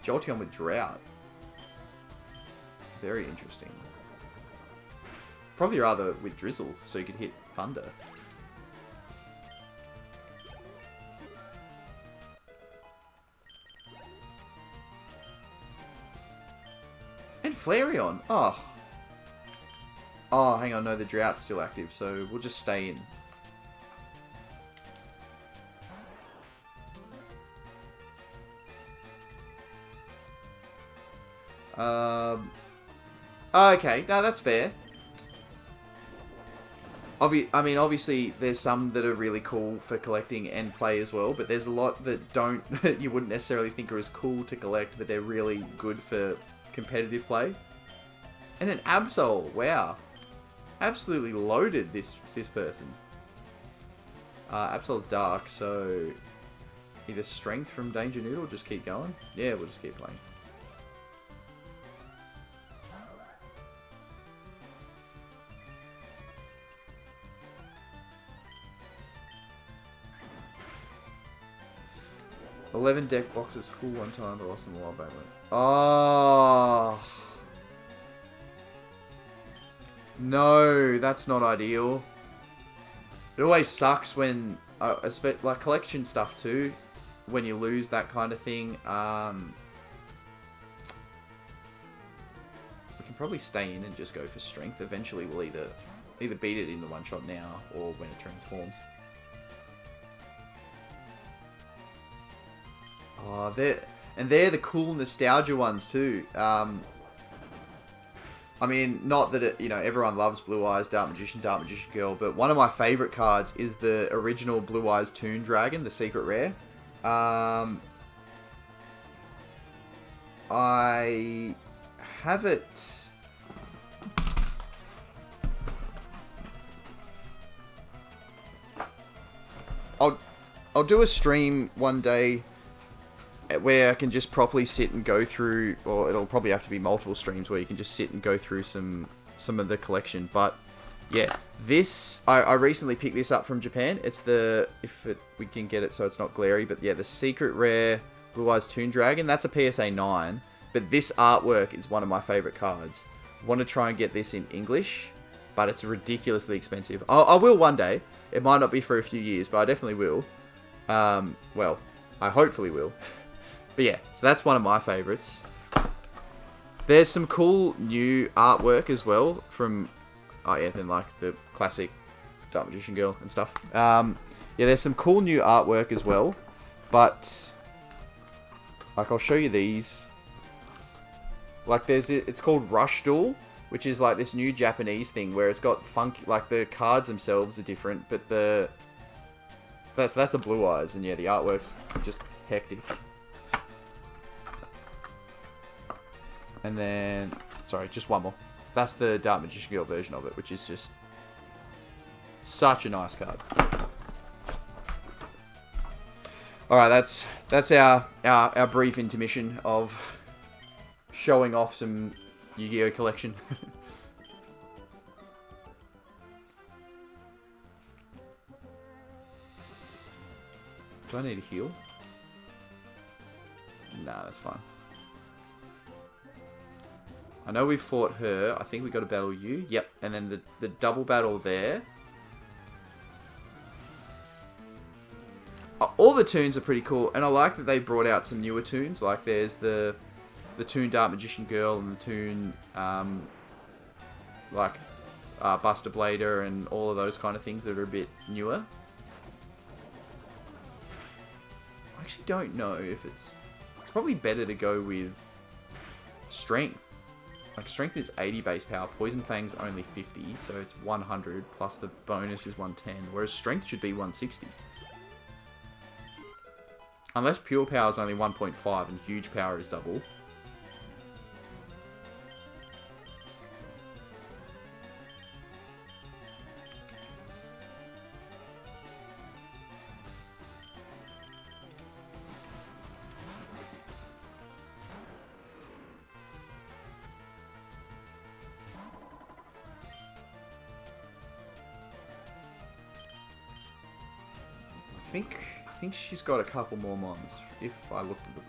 Jolteon with Drought. Very interesting. Probably rather with Drizzle, so you could hit Thunder. And Flareon! Oh. Oh, hang on, no, the Drought's still active, so we'll just stay in. Okay, no, that's fair. I mean, obviously, there's some that are really cool for collecting and play as well, but there's a lot that don't, you wouldn't necessarily think are as cool to collect, but they're really good for competitive play. And an Absol, wow. Absolutely loaded, this person. Absol's dark, so either strength from Danger Noodle, just keep going. Yeah, we'll just keep playing. $11 deck boxes full one time, but lost in the wild bank. Oh. No, that's not ideal. It always sucks when, like collection stuff too, when you lose that kind of thing. We can probably stay in and just go for strength. Eventually we'll either beat it in the one shot now or when it transforms. Oh, they're the cool nostalgia ones too. I mean, not that it, you know, everyone loves Blue Eyes, Dark Magician Girl, but one of my favorite cards is the original Blue Eyes Toon Dragon, the secret rare. I have it. I'll do a stream one day where I can just properly sit and go through, or it'll probably have to be multiple streams where you can just sit and go through some of the collection. But yeah, this I recently picked this up from Japan. It's we can get it so it's not glary, but yeah, the secret rare Blue Eyes Toon Dragon. That's a PSA 9, But this artwork is one of my favorite cards. I want to try and get this in English, but it's ridiculously expensive. I will one day. It might not be for a few years, but I definitely will. Well, I hopefully will. But yeah, so that's one of my favorites. There's some cool new artwork as well from, oh yeah, then like the classic Dark Magician Girl and stuff. Yeah, there's some cool new artwork as well, but like I'll show you these. Like it's called Rush Duel, which is like this new Japanese thing where it's got funky, like the cards themselves are different, but that's a Blue Eyes, and yeah, the artwork's just hectic. And then, sorry, just one more. That's the Dark Magician Girl version of it, which is just such a nice card. Alright, that's our brief intermission of showing off some Yu-Gi-Oh! Collection. Do I need a heal? Nah, that's fine. I know we fought her. I think we got to battle you. Yep. And then the double battle there. All the tunes are pretty cool. And I like that they brought out some newer tunes. Like there's the tune Dark Magician Girl and the tune Buster Blader and all of those kind of things that are a bit newer. I actually don't know if it's probably better to go with Strength. Like, Strength is 80 base power, Poison Fang's only 50, so it's 100, plus the bonus is 110, whereas Strength should be 160. Unless Pure Power is only 1.5 and Huge Power is double. I think she's got a couple more mons, if I looked at them.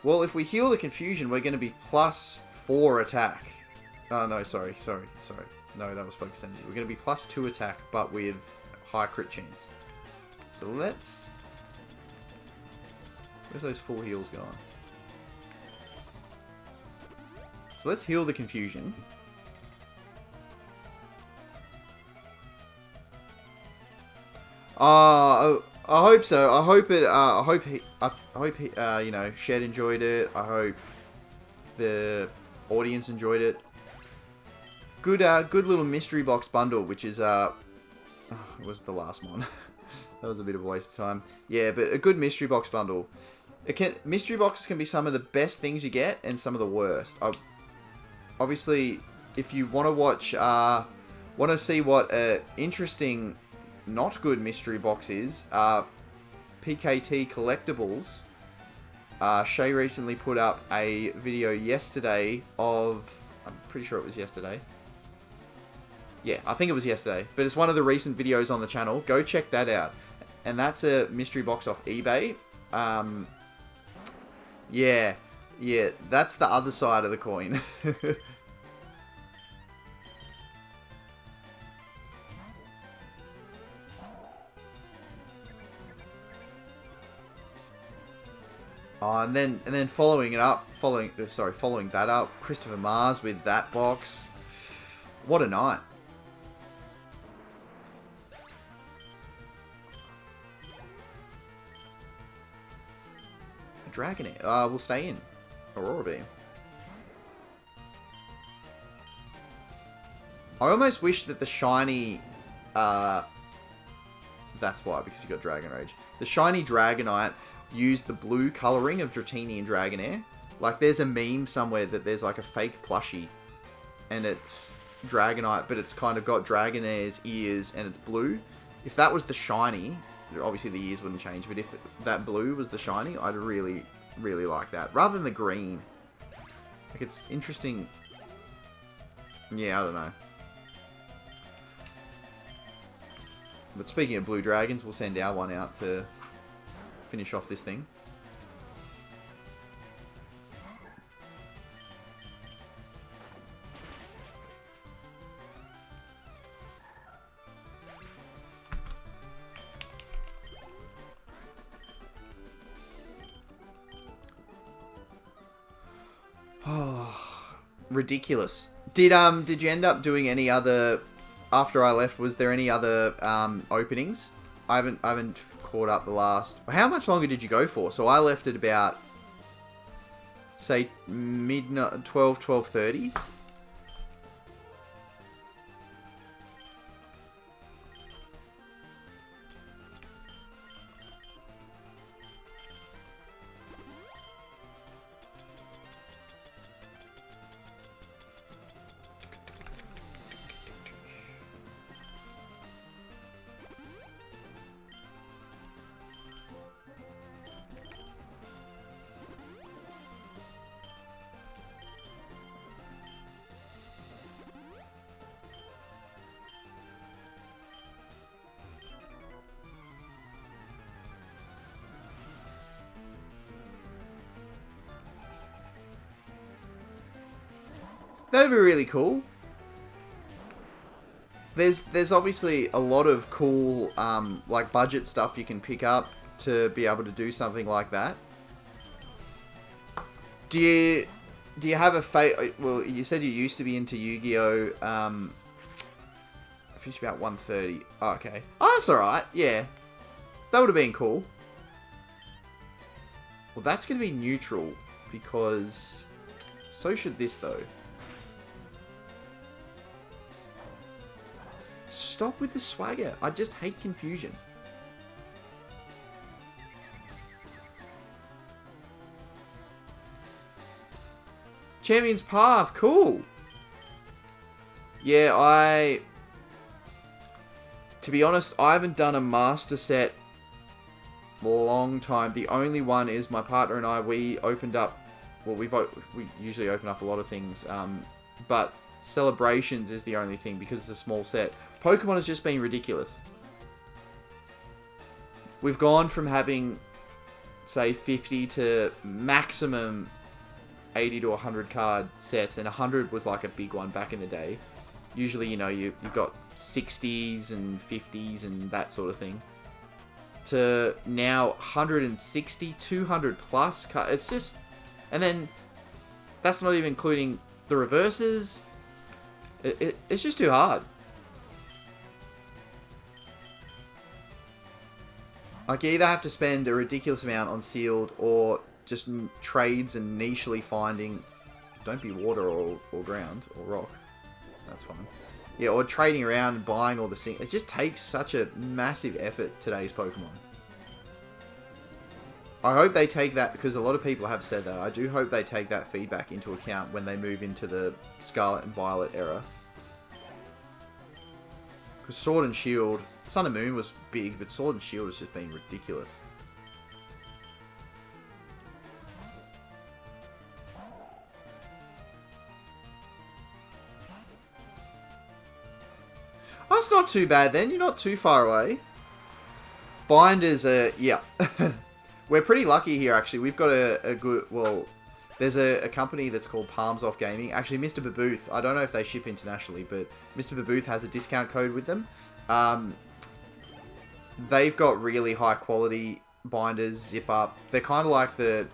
Well, if we heal the confusion, we're going to be +4 attack. Oh, no, sorry. No, that was focus energy. We're going to be +2 attack, but with high crit chance. So let's... Where's those full heals going? So let's heal the confusion. I hope so. I hope it. I hope he. You know, Shed enjoyed it. I hope the audience enjoyed it. Good. Good little mystery box bundle, which is it was the last one. That was a bit of a waste of time. Yeah, but a good mystery box bundle. Mystery boxes can be some of the best things you get and some of the worst. Obviously, if you want to watch, want to see what interesting. Not good mystery box is PKT Collectibles. Shay recently put up a video yesterday of, I'm pretty sure it was yesterday. Yeah, I think it was yesterday, but it's one of the recent videos on the channel. Go check that out. And that's a mystery box off eBay. Yeah, that's the other side of the coin. And then following that up, Christopher Mars with that box. What a night. Dragonair. We'll stay in. Aurora Beam. I almost wish that the shiny... that's why, because you got Dragon Rage. The shiny Dragonite used the blue colouring of Dratini and Dragonair. Like, there's a meme somewhere that there's like a fake plushie and it's Dragonite, but it's kind of got Dragonair's ears and it's blue. If that was the shiny, obviously the ears wouldn't change, but if that blue was the shiny, I'd really, really like that. Rather than the green. Like, it's interesting. Yeah, I don't know. But speaking of blue dragons, we'll send our one out to finish off this thing. Oh, ridiculous. Did you end up doing any other after I left? Was there any other openings? I haven't caught up the last. How much longer did you go for? So I left at about say midnight, 12:30. That'd be really cool. There's obviously a lot of cool like budget stuff you can pick up to be able to do something like that. Do you have a well, you said you used to be into Yu-Gi-Oh. I finished about 1:30. Oh, okay. Oh, that's alright. Yeah. That would have been cool. Well, that's going to be neutral because so should this though. Stop with the swagger. I just hate confusion. Champion's Path. Cool. Yeah, to be honest, I haven't done a master set long time. The only one is my partner and I, we opened up, well, we usually open up a lot of things, but Celebrations is the only thing because it's a small set. Pokemon has just been ridiculous. We've gone from having, say, 50 to maximum 80 to 100 card sets, and 100 was like a big one back in the day. Usually, you know, you've got 60s and 50s and that sort of thing. To now 160, 200 plus. It's just, and then that's not even including the reverses. It's just too hard. Like, you either have to spend a ridiculous amount on sealed or just trades and nichely finding. Don't be water or ground or rock. That's fine. Yeah, or trading around and buying all the things. It just takes such a massive effort, today's Pokemon. I hope they take that, because a lot of people have said that. I do hope they take that feedback into account when they move into the Scarlet and Violet era. Because Sword and Shield, Sun and Moon was big, but Sword and Shield has just been ridiculous. Oh, that's not too bad then. You're not too far away. Binders are, yeah. We're pretty lucky here, actually. We've got a good, well, there's a company that's called Palms Off Gaming. Actually, Mr. Babooth, I don't know if they ship internationally, but Mr. Babooth has a discount code with them. They've got really high quality binders, zip up. They're kind of like the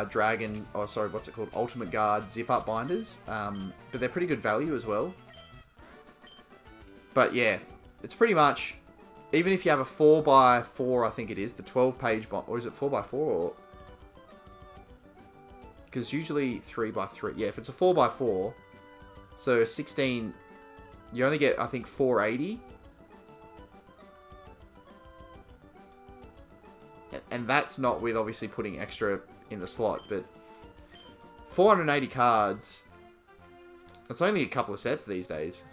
Dragon, oh sorry, what's it called? Ultimate Guard zip up binders. But they're pretty good value as well. But yeah, it's pretty much, even if you have a 4x4, I think it is, the 12-page bind, or is it 4x4 or? Because usually 3x3. Yeah, if it's a 4x4, so 16, you only get, I think, 480. And that's not with obviously putting extra in the slot, but 480 cards, it's only a couple of sets these days.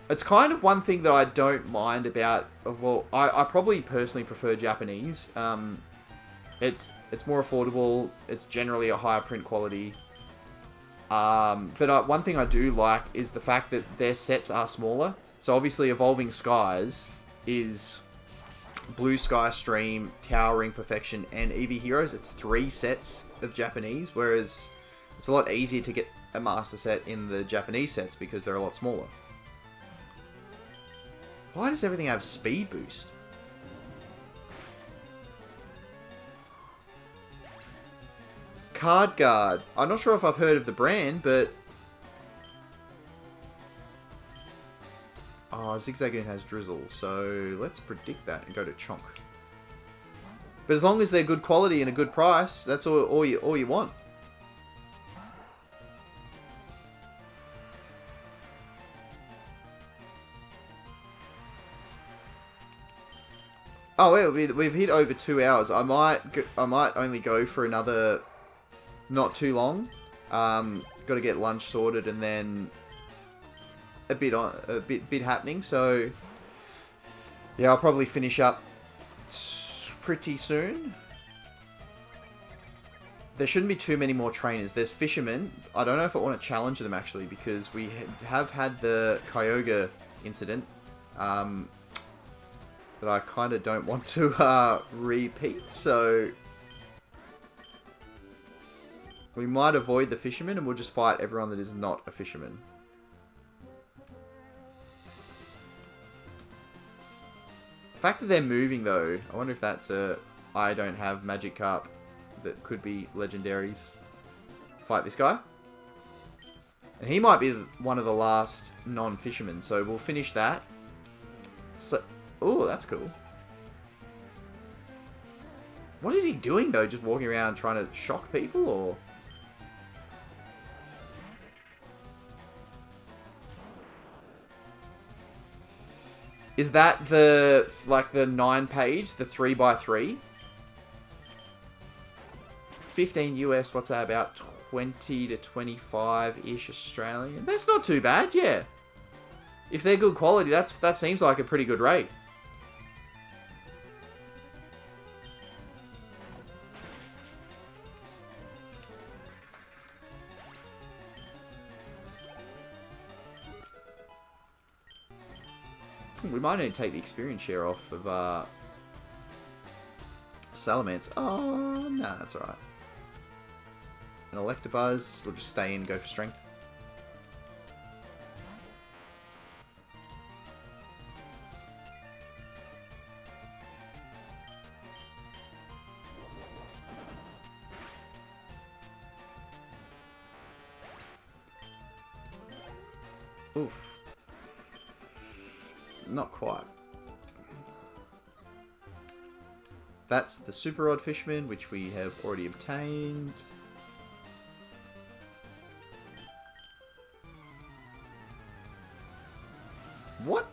It's kind of one thing that I don't mind about, well, I probably personally prefer Japanese. It's more affordable, it's generally a higher print quality. But one thing I do like is the fact that their sets are smaller. So obviously Evolving Skies is Blue Sky Stream, Towering Perfection, and Eevee Heroes. It's 3 sets of Japanese, whereas it's a lot easier to get a master set in the Japanese sets because they're a lot smaller. Why does everything have speed boost? Card Guard. I'm not sure if I've heard of the brand, but... Oh, Zigzagoon has Drizzle, so let's predict that and go to Chonk. But as long as they're good quality and a good price, that's all you want. Oh, well, we've hit over 2 hours. I might only go for another, not too long. Got to get lunch sorted and then a bit happening. So yeah, I'll probably finish up pretty soon. There shouldn't be too many more trainers. There's fishermen. I don't know if I want to challenge them actually, because we have had the Kyogre incident. That I kind of don't want to repeat, so we might avoid the fisherman and we'll just fight everyone that is not a fisherman. The fact that they're moving though, I wonder if that's a I don't have Magikarp that could be legendaries. Fight this guy. And he might be one of the last non-fishermen, so we'll finish that. So, oh, that's cool. What is he doing, though? Just walking around trying to shock people, or...? Is that the, like, the 9-page, the 3x3? 15 US, what's that, about 20 to 25-ish Australian? That's not too bad, yeah. If they're good quality, that seems like a pretty good rate. We might need to take the experience share off of Salamence. Oh, nah, that's alright. An Electabuzz, we'll just stay in and go for strength. Oof. Not quite. That's the Super Rod Fishman, which we have already obtained. What?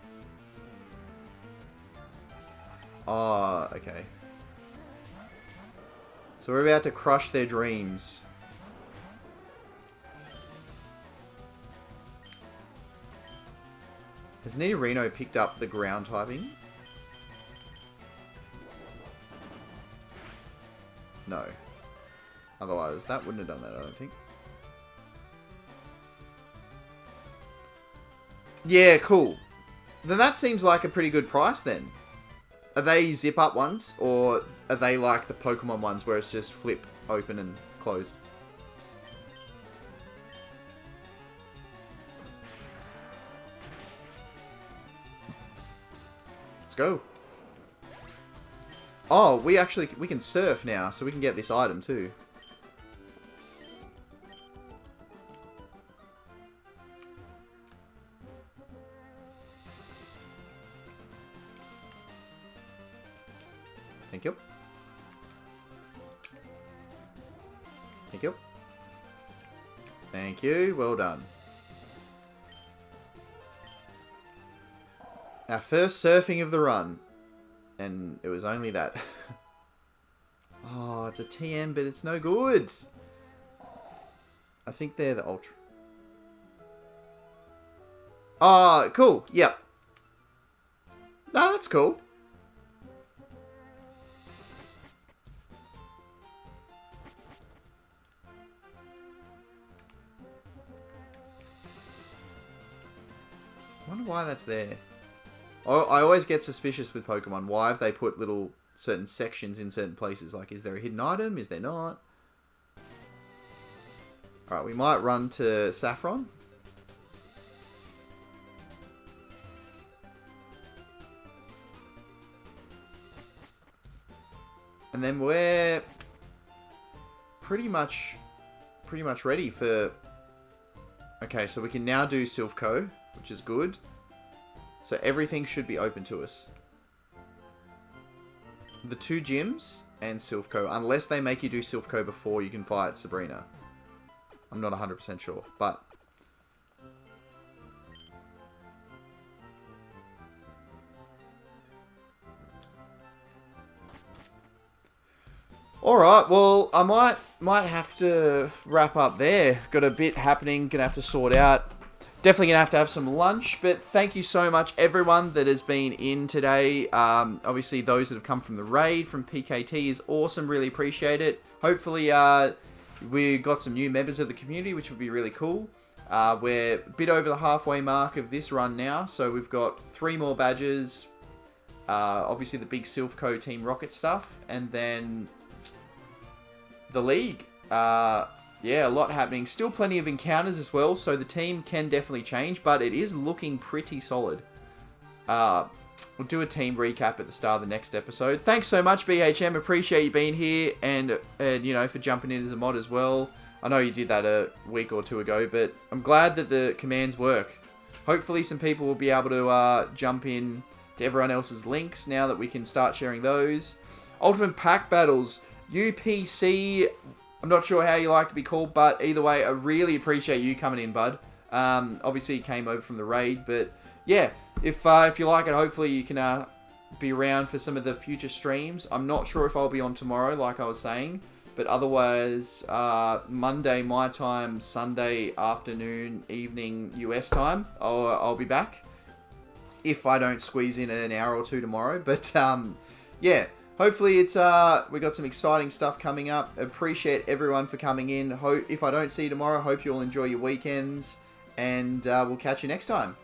Oh, okay. So we're about to crush their dreams. Has Nidorino picked up the ground typing? No. Otherwise, that wouldn't have done that, I don't think. Yeah, cool. Then that seems like a pretty good price then. Are they zip-up ones, or are they like the Pokemon ones where it's just flip, open, and closed? Let's go. Oh, we can surf now, so we can get this item too. Thank you. Thank you. Thank you. Well done. Our first surfing of the run. And it was only that. Oh, it's a TM, but it's no good. I think they're the Ultra. Oh, cool. Yep. No, that's cool. I wonder why that's there. I always get suspicious with Pokemon. Why have they put little certain sections in certain places? Like, is there a hidden item? Is there not? Alright, we might run to Saffron. And then we're pretty much ready for... Okay, so we can now do Silphco, which is good. So everything should be open to us. The 2 gyms and Silphco, unless they make you do Silphco before you can fight Sabrina. I'm not 100% sure, but... Alright, well, I might have to wrap up there. Got a bit happening, gonna have to sort out. Definitely gonna have to have some lunch, but thank you so much everyone that has been in today. Obviously those that have come from the raid, from PKT is awesome, really appreciate it. Hopefully we got some new members of the community, which would be really cool. We're a bit over the halfway mark of this run now, so we've got 3 more badges. Obviously the big Silphco Team Rocket stuff, and then the league. Yeah, a lot happening. Still plenty of encounters as well, so the team can definitely change, but it is looking pretty solid. We'll do a team recap at the start of the next episode. Thanks so much, BHM. Appreciate you being here, and you know, for jumping in as a mod as well. I know you did that a week or 2 ago, but I'm glad that the commands work. Hopefully some people will be able to jump in to everyone else's links now that we can start sharing those. Ultimate Pack Battles, UPC... I'm not sure how you like to be called, but either way, I really appreciate you coming in, bud. Obviously, you came over from the raid, but yeah, if you like it, hopefully you can be around for some of the future streams. I'm not sure if I'll be on tomorrow, like I was saying, but otherwise, Monday my time, Sunday afternoon, evening US time, I'll be back. If I don't squeeze in an hour or 2 tomorrow, but yeah. Hopefully it's we got some exciting stuff coming up. Appreciate everyone for coming in. If I don't see you tomorrow, hope you all enjoy your weekends, and we'll catch you next time.